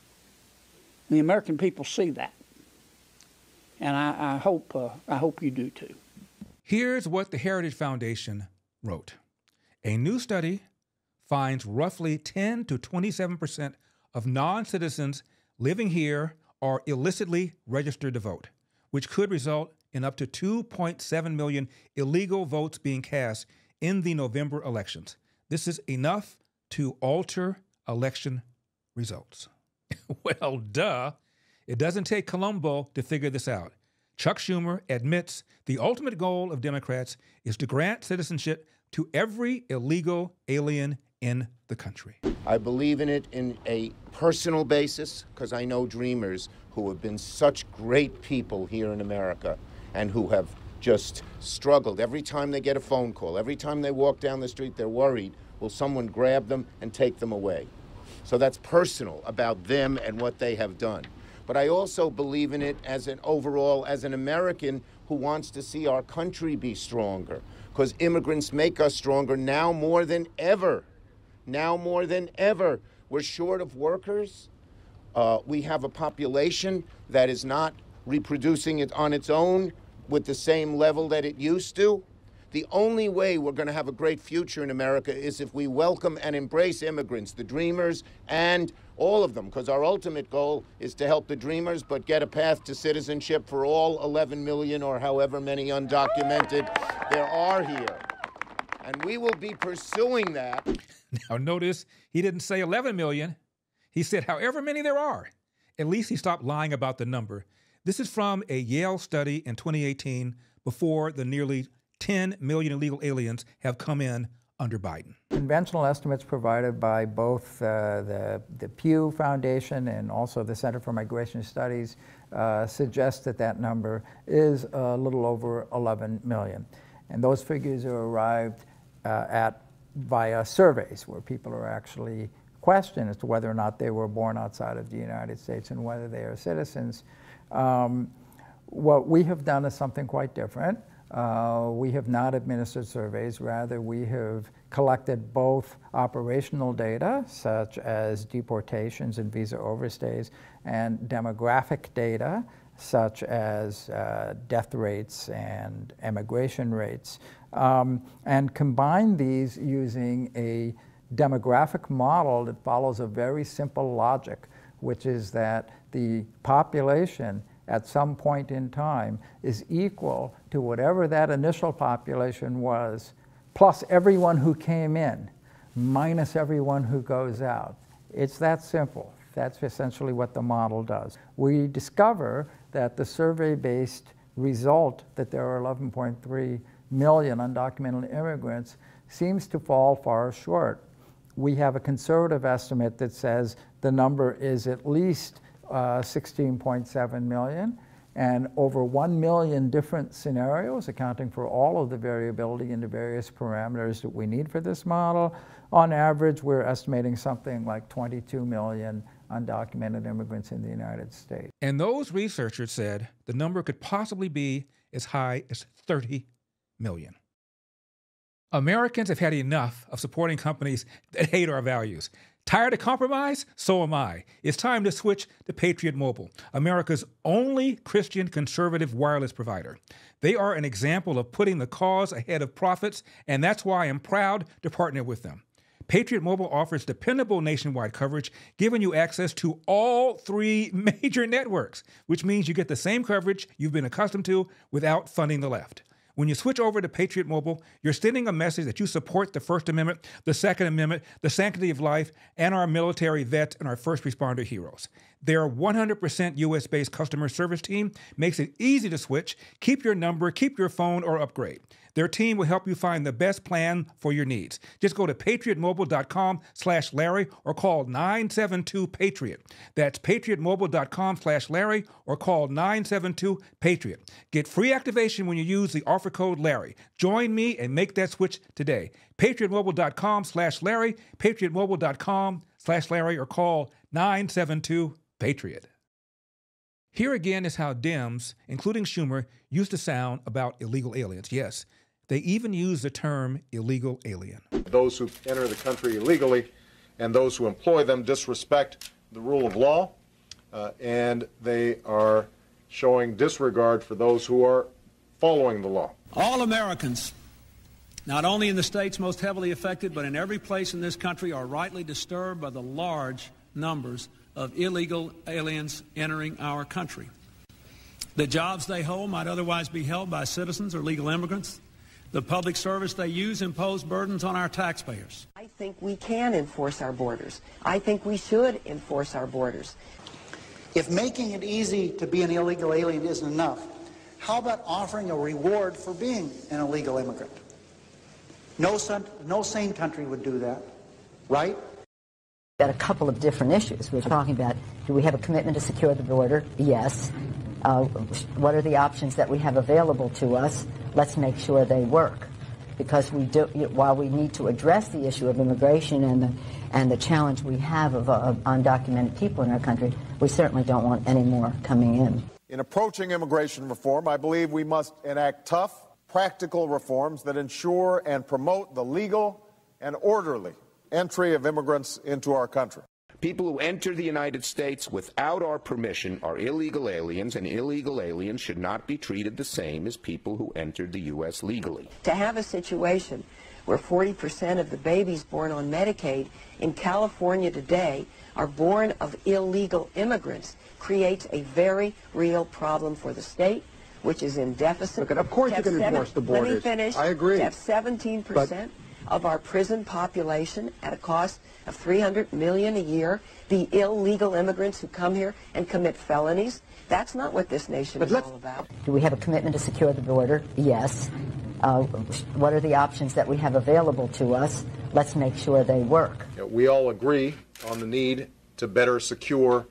S10: The American people see that. And I hope you do too.
S1: Here's what the Heritage Foundation wrote. A new study finds roughly 10 to 27% of non-citizens living here are illicitly registered to vote, which could result in up to 2.7 million illegal votes being cast in the November elections. This is enough to alter election results. Well, duh. It doesn't take Columbo to figure this out. Chuck Schumer admits the ultimate goal of Democrats is to grant citizenship to every illegal alien in the country.
S4: I believe in it in a personal basis because I know dreamers who have been such great people here in America and who have just struggled. Every time they get a phone call, every time they walk down the street, they're worried, will someone grab them and take them away? So that's personal about them and what they have done. But I also believe in it as an overall, as an American who wants to see our country be stronger, because immigrants make us stronger now more than ever. Now more than ever. We're short of workers. We have a population that is not reproducing it on its own with the same level that it used to. The only way we're going to have a great future in America is if we welcome and embrace immigrants, the dreamers, and all of them, because our ultimate goal is to help the dreamers, but get a path to citizenship for all 11 million or however many undocumented there are here. And we will be pursuing that.
S1: Now notice he didn't say 11 million. He said however many there are. At least he stopped lying about the number. This is from a Yale study in 2018 before the nearly 10 million illegal aliens have come in under Biden.
S11: Conventional estimates provided by both the Pew Foundation and also the Center for Migration Studies suggest that number is a little over 11 million. And those figures are arrived at via surveys where people are actually questioned as to whether or not they were born outside of the United States and whether they are citizens. What we have done is something quite different. We have not administered surveys. Rather, we have collected both operational data, such as deportations and visa overstays, and demographic data, such as death rates and emigration rates, and combine these using a demographic model that follows a very simple logic, which is that the population at some point in time is equal to whatever that initial population was, plus everyone who came in, minus everyone who goes out. It's that simple. That's essentially what the model does. We discover that the survey-based result that there are 11.3 million undocumented immigrants seems to fall far short. We have a conservative estimate that says the number is at least 16.7 million, and over 1 million different scenarios, accounting for all of the variability in the various parameters that we need for this model. On average, we're estimating something like 22 million undocumented immigrants in the United States.
S1: And those researchers said the number could possibly be as high as 30 million. Americans have had enough of supporting companies that hate our values. Tired of compromise? So am I. It's time to switch to Patriot Mobile, America's only Christian conservative wireless provider. They are an example of putting the cause ahead of profits, and that's why I'm proud to partner with them. Patriot Mobile offers dependable nationwide coverage, giving you access to all 3 major networks, which means you get the same coverage you've been accustomed to without funding the left. When you switch over to Patriot Mobile, you're sending a message that you support the First Amendment, the Second Amendment, the sanctity of life, and our military vets and our first responder heroes. Their 100% U.S.-based customer service team makes it easy to switch, keep your number, keep your phone, or upgrade. Their team will help you find the best plan for your needs. Just go to patriotmobile.com/Larry or call 972-PATRIOT. That's patriotmobile.com/Larry or call 972-PATRIOT. Get free activation when you use the offer code Larry. Join me and make that switch today. patriotmobile.com/Larry, patriotmobile.com/Larry or call 972-PATRIOT. Here again is how Dems, including Schumer, used to sound about illegal aliens. Yes, they even use the term illegal alien.
S13: Those who enter the country illegally and those who employ them disrespect the rule of law, and they are showing disregard for those who are following the law.
S14: All Americans, not only in the states most heavily affected, but in every place in this country, are rightly disturbed by the large numbers of illegal aliens entering our country. The jobs they hold might otherwise be held by citizens or legal immigrants. The public service they use impose burdens on our taxpayers.
S15: I think we can enforce our borders. I think we should enforce our borders.
S23: If making it easy to be an illegal alien isn't enough, how about offering a reward for being an illegal immigrant? No sane country would do that, right?
S25: Got a couple of different issues. We're talking about, do we have a commitment to secure the border? Yes. What are the options that we have available to us? Let's make sure they work. Because we do, while we need to address the issue of immigration and the challenge we have of undocumented people in our country, we certainly don't want any more coming in.
S13: In approaching immigration reform, I believe we must enact tough, practical reforms that ensure and promote the legal and orderly entry of immigrants into our country.
S4: People who enter the United States without our permission are illegal aliens, and illegal aliens should not be treated the same as people who entered the U.S. legally.
S15: To have a situation where 40% of the babies born on Medicaid in California today are born of illegal immigrants creates a very real problem for the state, which is in deficit.
S23: Look, of course you can enforce the borders.
S15: Let me finish.
S23: I agree.
S15: To have 17% of our prison population at a cost of $300 million a year be illegal immigrants who come here and commit felonies. That's not what this nation is all about.
S25: Do we have a commitment to secure the border? Yes. What are the options that we have available to us? Let's make sure they work.
S13: We all agree on the need to better secure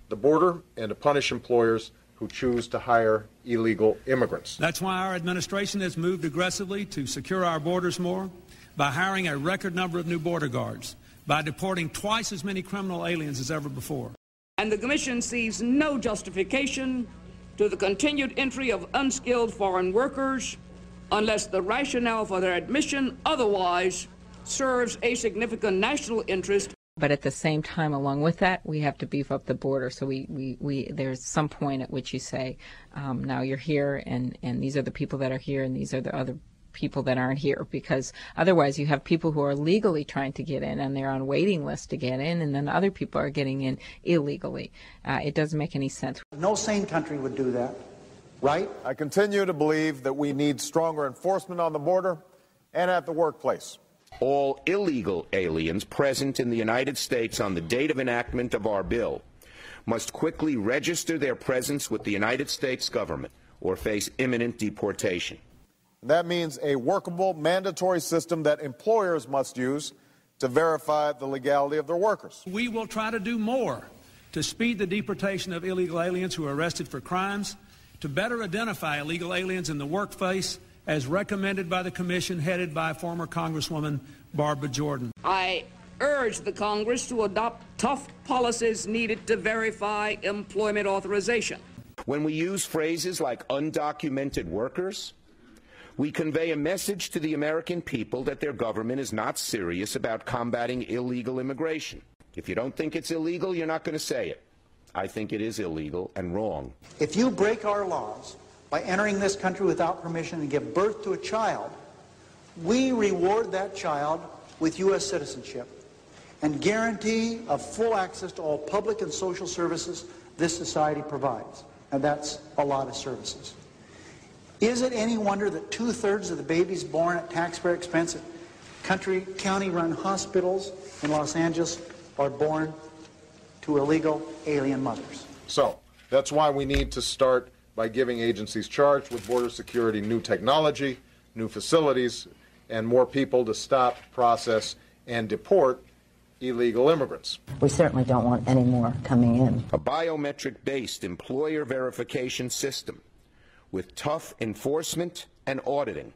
S13: the border and to punish employers who choose to hire illegal immigrants.
S14: That's why our administration has moved aggressively to secure our borders more, by hiring a record number of new border guards, by deporting twice as many criminal aliens as ever before.
S26: And the Commission sees no justification to the continued entry of unskilled foreign workers unless the rationale for their admission otherwise serves a significant national interest.
S27: But at the same time, along with that, we have to beef up the border. So there's some point at which you say, now you're here, and these are the people that are here, and these are the other people that aren't here, because otherwise you have people who are legally trying to get in and they're on waiting lists to get in, and then other people are getting in illegally. It doesn't make any sense.
S23: No sane country would do that, right?
S13: I continue to believe that we need stronger enforcement on the border and at the workplace.
S4: All illegal aliens present in the United States on the date of enactment of our bill must quickly register their presence with the United States government or face imminent deportation.
S13: That means a workable, mandatory system that employers must use to verify the legality of their workers.
S14: We will try to do more to speed the deportation of illegal aliens who are arrested for crimes, to better identify illegal aliens in the workplace, as recommended by the Commission headed by former Congresswoman Barbara Jordan.
S26: I urge the Congress to adopt tough policies needed to verify employment authorization.
S4: When we use phrases like undocumented workers, We convey a message to the American people that their government is not serious about combating illegal immigration. If you don't think it's illegal, you're not going to say it. I think it is illegal and wrong.
S23: If you break our laws by entering this country without permission and give birth to a child, we reward that child with U.S. citizenship and guarantee of full access to all public and social services this society provides. And that's a lot of services. Is it any wonder that 2/3 of the babies born at taxpayer expense at county-run hospitals in Los Angeles are born to illegal alien mothers?
S13: So that's why we need to start by giving agencies charged with border security new technology, new facilities, and more people to stop, process, and deport illegal immigrants.
S25: We certainly don't want any more coming in.
S4: A biometric-based employer verification system with tough enforcement and auditing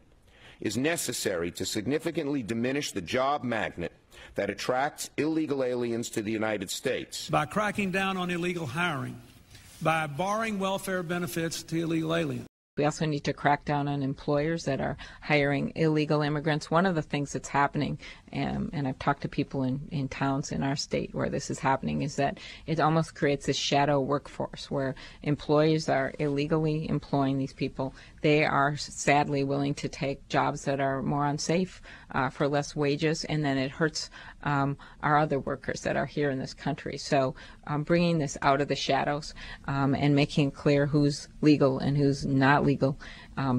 S4: is necessary to significantly diminish the job magnet that attracts illegal aliens to the United States.
S14: By cracking down on illegal hiring, by barring welfare benefits to illegal aliens.
S27: We also need to crack down on employers that are hiring illegal immigrants. One of the things that's happening, and I've talked to people in towns in our state where this is happening, is that it almost creates this shadow workforce where employers are illegally employing these people. They are sadly willing to take jobs that are more unsafe for less wages, and then it hurts our other workers that are here in this country. So bringing this out of the shadows and making it clear who's legal and who's not legal,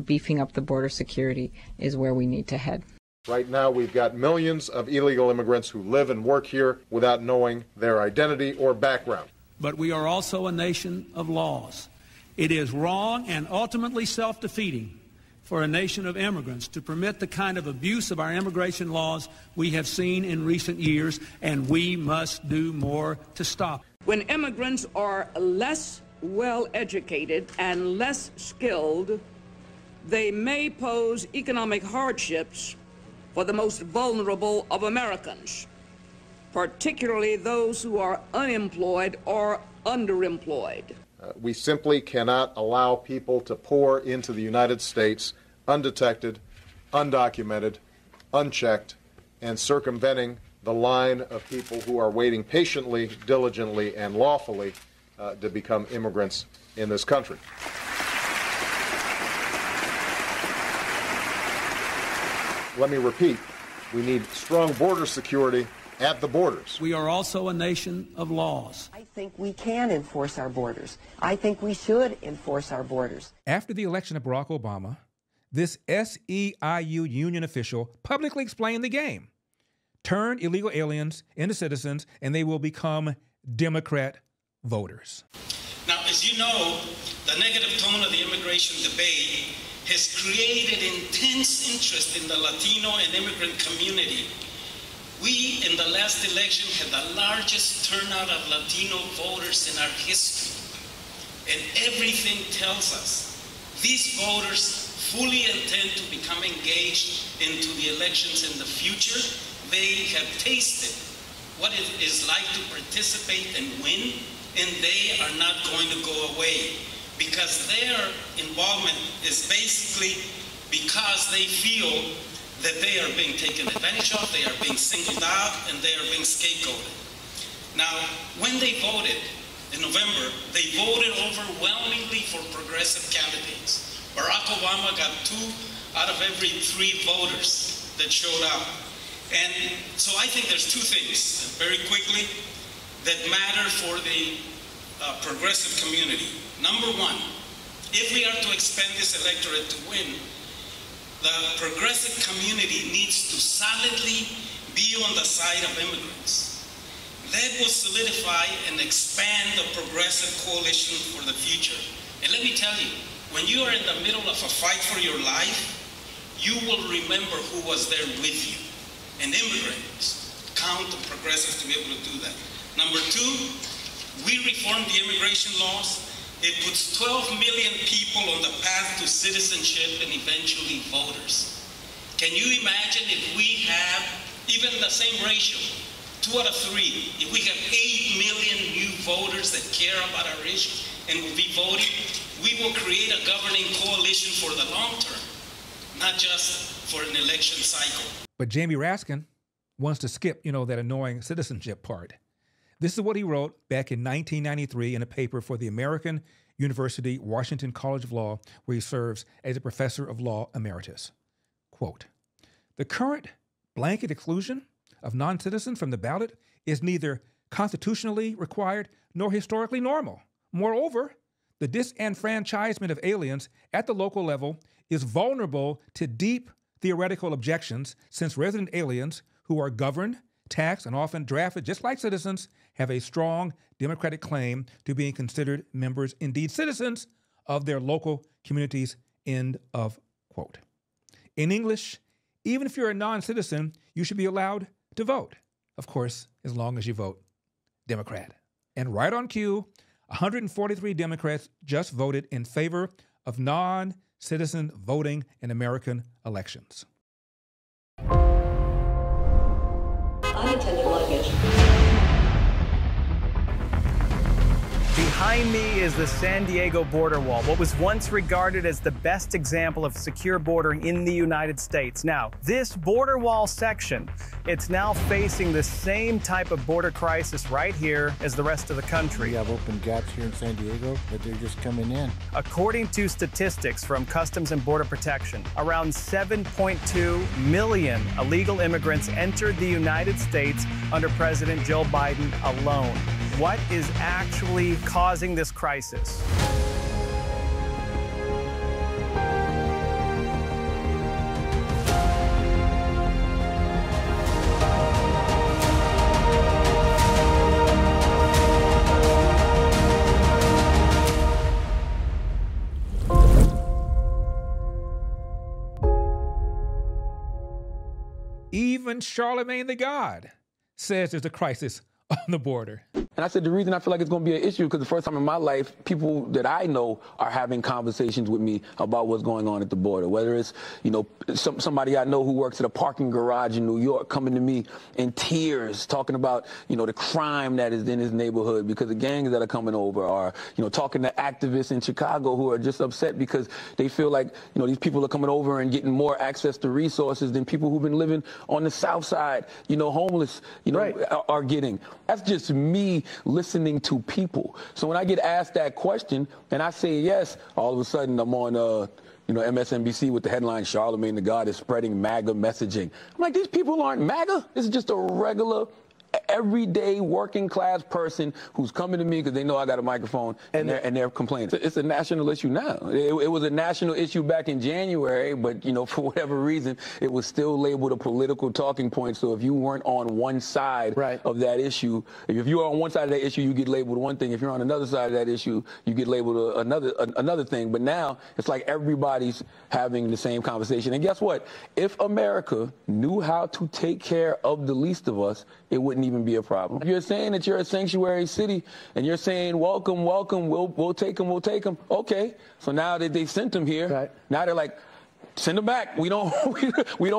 S27: beefing up the border security is where we need to head.
S13: Right now, we've got millions of illegal immigrants who live and work here without knowing their identity or background.
S14: But we are also a nation of laws. It is wrong and ultimately self-defeating for a nation of immigrants to permit the kind of abuse of our immigration laws we have seen in recent years, and we must do more to stop.
S26: When immigrants are less well-educated and less skilled, they may pose economic hardships for the most vulnerable of Americans, particularly those who are unemployed or underemployed.
S13: We simply cannot allow people to pour into the United States undetected, undocumented, unchecked, and circumventing the line of people who are waiting patiently, diligently, and lawfully to become immigrants in this country. Let me repeat, we need strong border security at the borders.
S14: We are also a nation of laws.
S15: I think we can enforce our borders. I think we should enforce our borders.
S1: After the election of Barack Obama, this SEIU union official publicly explained the game. Turn illegal aliens into citizens, and they will become Democrat voters.
S7: Now, as you know, the negative tone of the immigration debate has created intense interest in the Latino and immigrant community. We, in the last election, had the largest turnout of Latino voters in our history. And everything tells us these voters fully intend to become engaged into the elections in the future. They have tasted what it is like to participate and win, and they are not going to go away, because their involvement is basically because they feel that they are being taken advantage of, they are being singled out, and they are being scapegoated. Now, when they voted in November, they voted overwhelmingly for progressive candidates. Barack Obama got 2 out of every 3 voters that showed up. And so I think there's 2 things, very quickly, that matter for the progressive community. Number 1, if we are to expand this electorate to win, the progressive community needs to solidly be on the side of immigrants. That will solidify and expand the progressive coalition for the future. And let me tell you, when you are in the middle of a fight for your life, you will remember who was there with you. And immigrants count on progressives to be able to do that. Number 2, we reformed the immigration laws. It puts 12 million people on the path to citizenship and eventually voters. Can you imagine if we have even the same ratio, 2 out of 3, if we have 8 million new voters that care about our issues and will be voting, we will create a governing coalition for the long term, not just for an election cycle.
S1: But Jamie Raskin wants to skip, that annoying citizenship part. This is what he wrote back in 1993 in a paper for the American University Washington College of Law, where he serves as a professor of law emeritus. Quote, "The current blanket exclusion of non-citizens from the ballot is neither constitutionally required nor historically normal. Moreover, the disenfranchisement of aliens at the local level is vulnerable to deep theoretical objections, since resident aliens who are governed, taxed, and often drafted just like citizens have a strong democratic claim to being considered members, indeed citizens, of their local communities," end of quote. In English, even if you're a non-citizen, you should be allowed to vote. Of course, as long as you vote Democrat. And right on cue, 143 Democrats just voted in favor of non-citizen voting in American elections.
S15: Unattended luggage.
S8: Behind me is the San Diego border wall, what was once regarded as the best example of secure bordering in the United States. Now, this border wall section, it's now facing the same type of border crisis right here as the rest of the country.
S9: We have open gaps here in San Diego, but they're just coming in.
S8: According to statistics from Customs and Border Protection, around 7.2 million illegal immigrants entered the United States under President Joe Biden alone. What is actually causing this crisis?
S1: Even Charlemagne the God says there's a crisis on the border.
S16: And I said, the reason I feel like it's going to be an issue, because the first time in my life, people that I know are having conversations with me about what's going on at the border. Whether it's, somebody I know who works at a parking garage in New York coming to me in tears, talking about, the crime that is in his neighborhood because the gangs that are coming over, or, talking to activists in Chicago who are just upset because they feel like, these people are coming over and getting more access to resources than people who've been living on the South Side, homeless, are getting. That's just me listening to people. So when I get asked that question and I say yes, all of a sudden I'm on MSNBC with the headline, "Charlemagne the God is spreading MAGA messaging." I'm like, these people aren't MAGA. This is just a regular, everyday working class person who's coming to me because they know I got a microphone and they're complaining. It's a national issue now. It was a national issue back in January, but for whatever reason, it was still labeled a political talking point. So if you weren't on one side of that issue, if you are on one side of that issue, you get labeled one thing. If you're on another side of that issue, you get labeled another thing. But now it's like everybody's having the same conversation. And guess what? If America knew how to take care of the least of us, it wouldn't even be a problem. If you're saying that you're a sanctuary city and you're saying, welcome, we'll take them, okay. So now that they sent them here, now they're like, send them back. We don't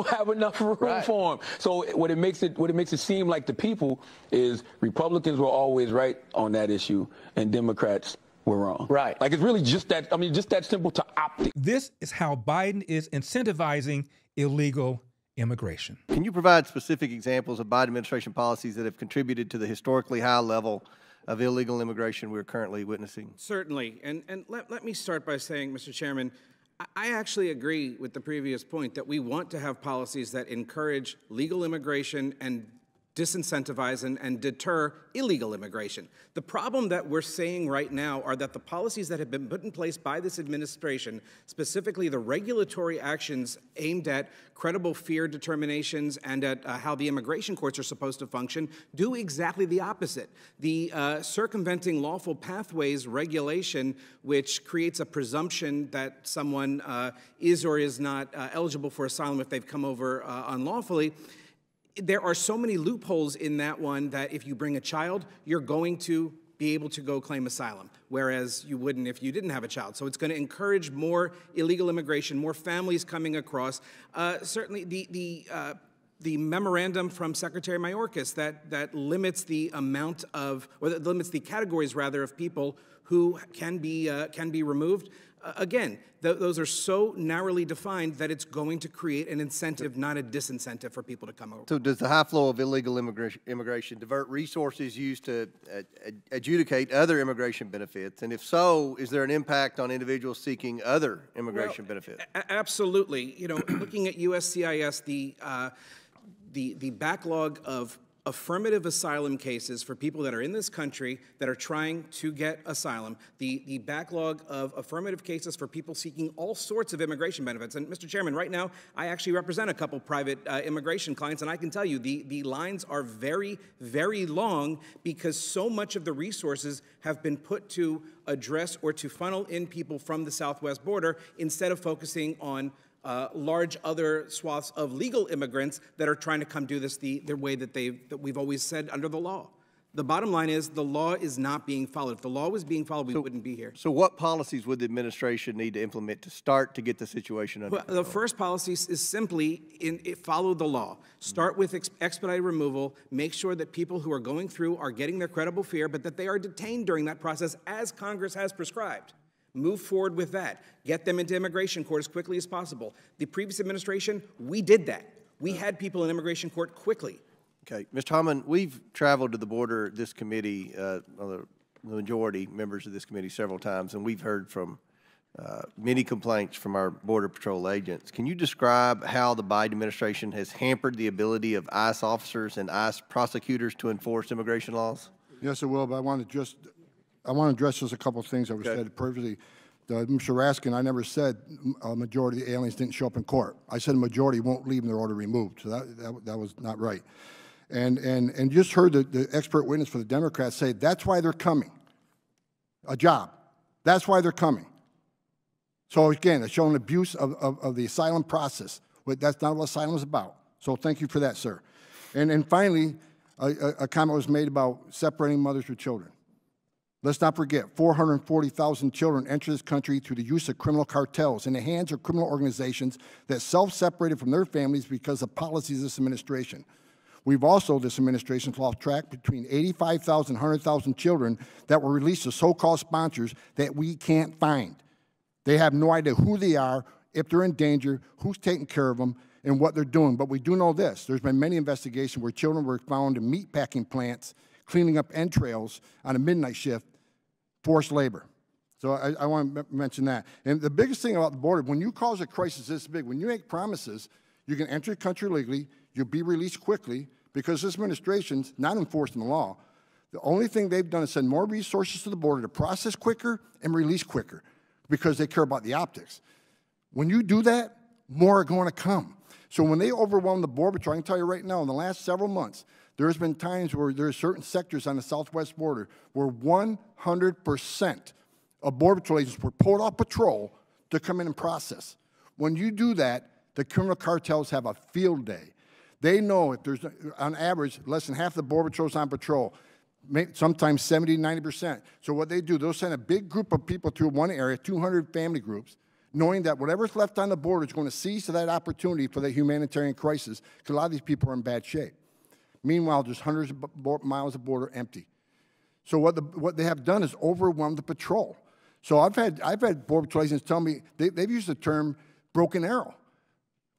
S16: have enough room for them. So what it makes it seem like the people is Republicans were always right on that issue and Democrats were wrong. Right. Like it's really just that, just that simple to optic.
S1: This is how Biden is incentivizing illegal immigration.
S17: Can you provide specific examples of Biden administration policies that have contributed to the historically high level of illegal immigration we're currently witnessing?
S18: Certainly. And let me start by saying, Mr. Chairman, I actually agree with the previous point that we want to have policies that encourage legal immigration and disincentivize and deter illegal immigration. The problem that we're seeing right now are that the policies that have been put in place by this administration, specifically the regulatory actions aimed at credible fear determinations and at how the immigration courts are supposed to function, do exactly the opposite. The circumventing lawful pathways regulation, which creates a presumption that someone is or is not eligible for asylum if they've come over unlawfully, there are so many loopholes in that one that if you bring a child, you're going to be able to go claim asylum, whereas you wouldn't if you didn't have a child. So it's going to encourage more illegal immigration, more families coming across. Certainly the memorandum from Secretary Mayorkas that limits the amount of, or that limits the categories rather of people who can be removed. again, those are so narrowly defined that it's going to create an incentive, not a disincentive for people to come over.
S17: So does the high flow of illegal immigration divert resources used to adjudicate other immigration benefits? And if so, is there an impact on individuals seeking other immigration benefits?
S18: Absolutely. You know, looking at USCIS, the backlog of affirmative asylum cases for people that are in this country that are trying to get asylum, the backlog of affirmative cases for people seeking all sorts of immigration benefits. And Mr. Chairman, right now, I actually represent a couple private immigration clients, and I can tell you the lines are very, very long because so much of the resources have been put to address or to funnel in people from the southwest border instead of focusing on large other swaths of legal immigrants that are trying to come do this the way that we've always said under the law. The bottom line is the law is not being followed. If the law was being followed, we wouldn't be here.
S17: So what policies would the administration need to implement to start to get the situation under control?
S18: The first policy is simply follow the law. Start with expedited removal. Make sure that people who are going through are getting their credible fear, but that they are detained during that process as Congress has prescribed. Move forward with that. Get them into immigration court as quickly as possible. The previous administration, we did that. We had people in immigration court quickly.
S17: Okay. Mr. Hammond, we've traveled to the border, this committee, the majority members of this committee several times, and we've heard from many complaints from our Border Patrol agents. Can you describe how the Biden administration has hampered the ability of ICE officers and ICE prosecutors to enforce immigration laws?
S2: Yes, it will, but I want to address just a couple of things that were said previously. Mr. Raskin, I never said a majority of the aliens didn't show up in court. I said a majority won't leave and their order removed. So that was not right. And just heard the expert witness for the Democrats say that's why they're coming. A job. That's why they're coming. So again, it's showing abuse of the asylum process. That's not what asylum is about. So thank you for that, sir. And finally, a comment was made about separating mothers with children. Let's not forget, 440,000 children enter this country through the use of criminal cartels in the hands of criminal organizations that self-separated from their families because of policies of this administration. We've also, this administration's lost track between 85,000 and 100,000 children that were released to so-called sponsors that we can't find. They have no idea who they are, if they're in danger, who's taking care of them, and what they're doing. But we do know this. There's been many investigations where children were found in meatpacking plants, cleaning up entrails on a midnight shift, forced labor. So I want to mention that. And the biggest thing about the border, when you cause a crisis this big, when you make promises, you can enter the country legally, you'll be released quickly, because this administration's not enforcing the law. The only thing they've done is send more resources to the border to process quicker and release quicker, because they care about the optics. When you do that, more are going to come. So when they overwhelm the border patrol, I can tell you right now, in the last several months, there's been times where there are certain sectors on the southwest border where 100% of Border Patrol agents were pulled off patrol to come in and process. When you do that, the criminal cartels have a field day. They know if there's, on average, less than half the Border Patrol's on patrol, sometimes 70, 90%. So what they do, they'll send a big group of people to one area, 200 family groups, knowing that whatever's left on the border is going to seize to that opportunity for the humanitarian crisis, because a lot of these people are in bad shape. Meanwhile, there's hundreds of miles of border empty. So what they have done is overwhelm the patrol. So I've had Border Patrol agents tell me they've used the term broken arrow.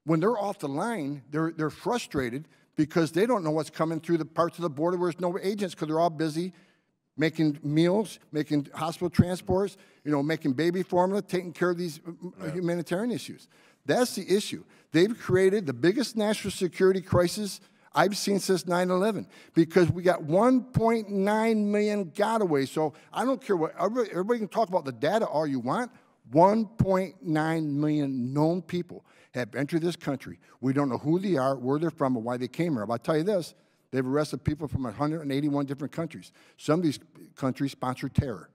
S2: When they're off the line, they're frustrated because they don't know what's coming through the parts of the border where there's no agents, because they're all busy making meals, making hospital transports, making baby formula, taking care of these humanitarian issues. That's the issue. They've created the biggest national security crisis I've seen since 9/11, because we got 1.9 million gotaways. So I don't care what, everybody can talk about the data all you want. 1.9 million known people have entered this country. We don't know who they are, where they're from, or why they came here. But I'll tell you this, they've arrested people from 181 different countries. Some of these countries sponsor terror.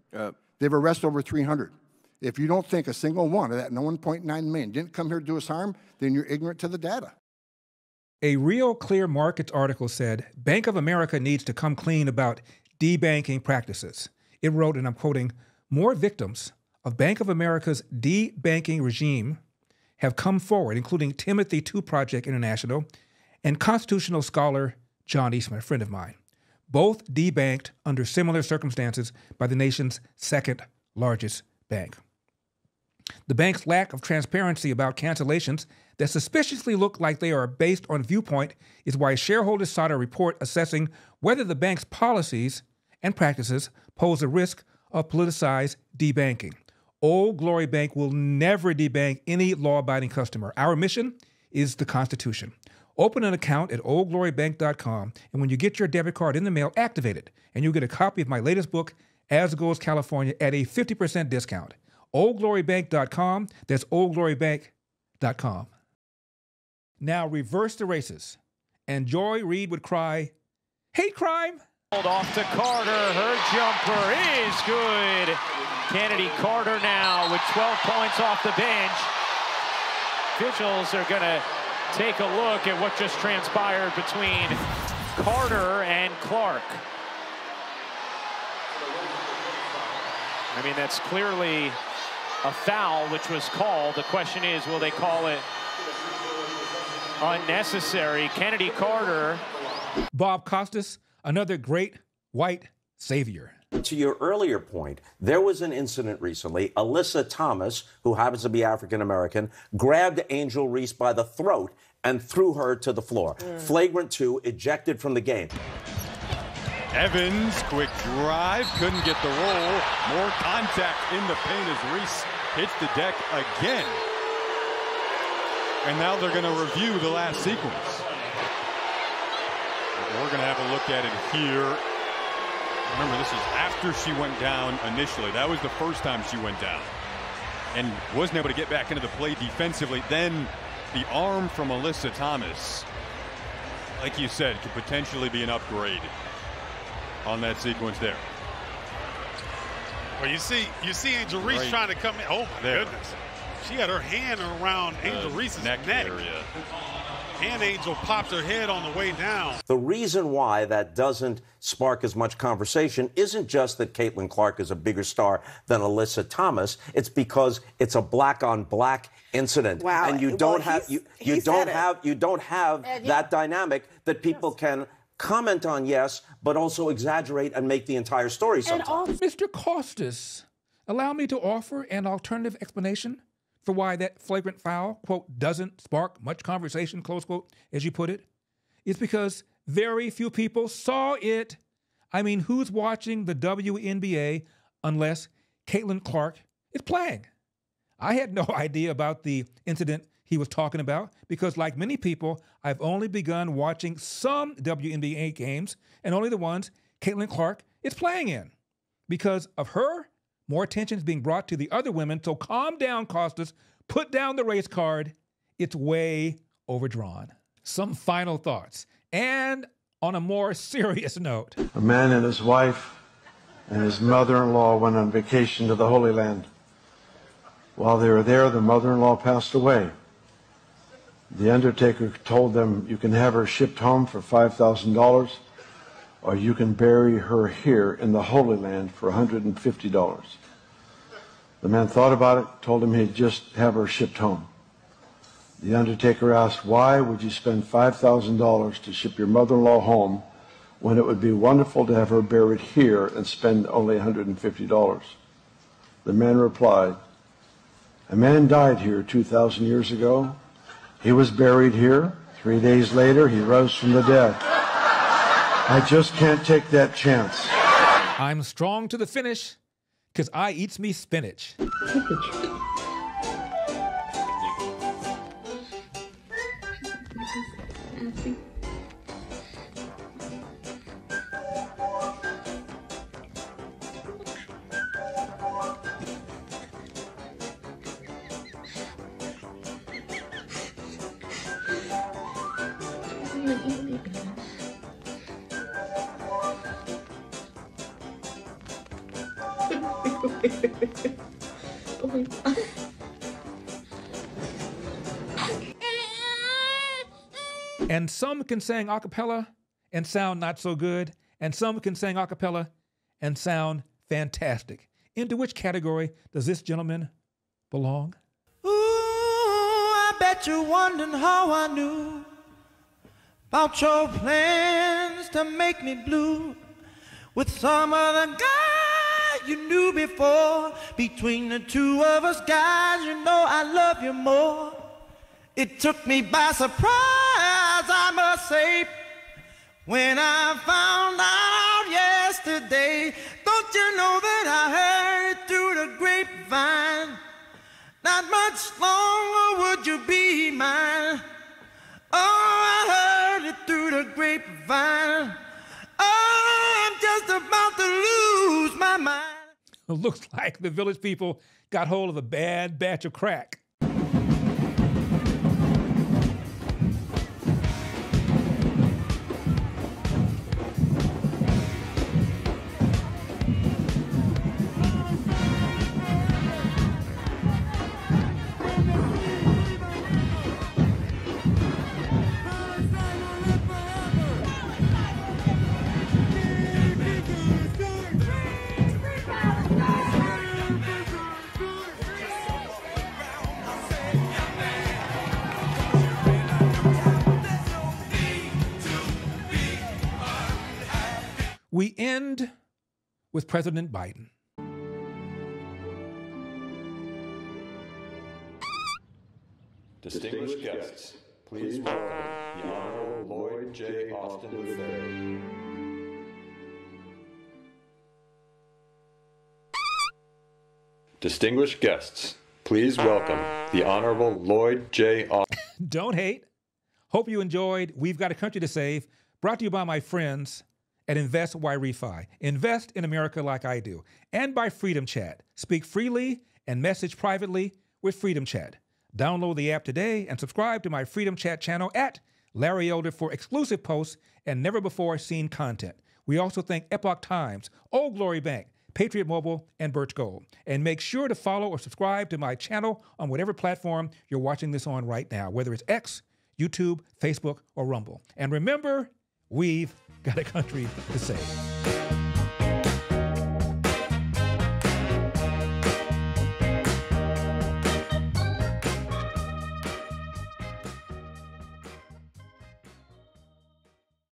S2: They've arrested over 300. If you don't think a single one of that 1.9 million didn't come here to do us harm, then you're ignorant to the data.
S1: A Real Clear Markets article said, Bank of America needs to come clean about debanking practices. It wrote, and I'm quoting, more victims of Bank of America's debanking regime have come forward, including Timothy II Project International and constitutional scholar John Eastman, a friend of mine, both debanked under similar circumstances by the nation's second largest bank. The bank's lack of transparency about cancellations that suspiciously look like they are based on viewpoint is why shareholders sought a report assessing whether the bank's policies and practices pose a risk of politicized debanking. Old Glory Bank will never debank any law-abiding customer. Our mission is the Constitution. Open an account at oldglorybank.com, and when you get your debit card in the mail, activate it, and you'll get a copy of my latest book, As Goes California, at a 50% discount. oldglorybank.com. That's oldglorybank.com. Now reverse the races, and Joy Reid would cry, "Hate crime!"
S3: Off to Carter. Her jumper is good. Kennedy Carter now with 12 points off the bench. Officials are going to take a look at what just transpired between Carter and Clark. I mean, that's clearly a foul which was called. The question is, will they call it unnecessary? Kennedy Carter.
S1: Bob Costas, another great white savior.
S12: To your earlier point, there was an incident recently. Alyssa Thomas, who happens to be African-American, grabbed Angel Reese by the throat and threw her to the floor. Flagrant 2, ejected from the game.
S19: Evans, quick drive, couldn't get the roll. More contact in the paint as Reese hits the deck again. And now they're going to review the last sequence. We're going to have a look at it here. Remember, this is after she went down initially. That was the first time she went down and wasn't able to get back into the play defensively. Then the arm from Alyssa Thomas, like you said, could potentially be an upgrade on that sequence there.
S20: Well, you see Angel Reese trying to come in. Oh, my goodness. She had her hand around Angel Reese's neck. Area. And Angel popped her head on the way down.
S12: The reason why that doesn't spark as much conversation isn't just that Caitlin Clark is a bigger star than Alyssa Thomas. It's because it's a black-on-black incident,
S21: wow.
S12: And you don't have that dynamic that people can comment on, yes, but also exaggerate and make the entire story sometimes.
S1: Mr. Costas, allow me to offer an alternative explanation for why that flagrant foul, quote, doesn't spark much conversation, close quote, as you put it. It's because very few people saw it. I mean, who's watching the WNBA unless Caitlin Clark is playing? I had no idea about the incident he was talking about because, like many people, I've only begun watching some WNBA games and only the ones Caitlin Clark is playing in. Because of her, more attention is being brought to the other women, so calm down, Costas. Put down the race card. It's way overdrawn. Some final thoughts. And on a more serious note.
S22: A man and his wife and his mother-in-law went on vacation to the Holy Land. While they were there, the mother-in-law passed away. The undertaker told them, you can have her shipped home for $5,000, or you can bury her here in the Holy Land for $150. The man thought about it, told him he'd just have her shipped home. The undertaker asked, why would you spend $5,000 to ship your mother-in-law home when it would be wonderful to have her buried here and spend only $150? The man replied, a man died here 2,000 years ago. He was buried here. 3 days later, he rose from the dead. I just can't take that chance.
S1: I'm strong to the finish because I eats me spinach. And some can sing a cappella and sound not so good, and some can sing a cappella and sound fantastic. Into which category does this gentleman belong?
S24: Ooh, I bet you're wondering how I knew about your plans to make me blue with some other guy you knew before. Between the two of us, guys, you know I love you more. It took me by surprise, I must say, when I found out yesterday. Don't you know that I heard it through the grapevine? Not much longer would you be mine. Oh, I heard it through the grapevine. Oh, I'm just about to lose my mind.
S1: Looks like the Village People got hold of a bad batch of crack. We end with President Biden.
S5: Distinguished guests, please welcome the Honorable Lloyd J. Austin III. Distinguished guests, please welcome the Honorable Lloyd J. Austin.
S1: Don't hate. Hope you enjoyed We've Got a Country to Save, brought to you by my friends at Invest Yrefy. Invest in America like I do. And by Freedom Chat. Speak freely and message privately with Freedom Chat. Download the app today and subscribe to my Freedom Chat channel at Larry Elder for exclusive posts and never-before-seen content. We also thank Epoch Times, Old Glory Bank, Patriot Mobile, and Birch Gold. And make sure to follow or subscribe to my channel on whatever platform you're watching this on right now, whether it's X, YouTube, Facebook, or Rumble. And remember, we've got a country to save.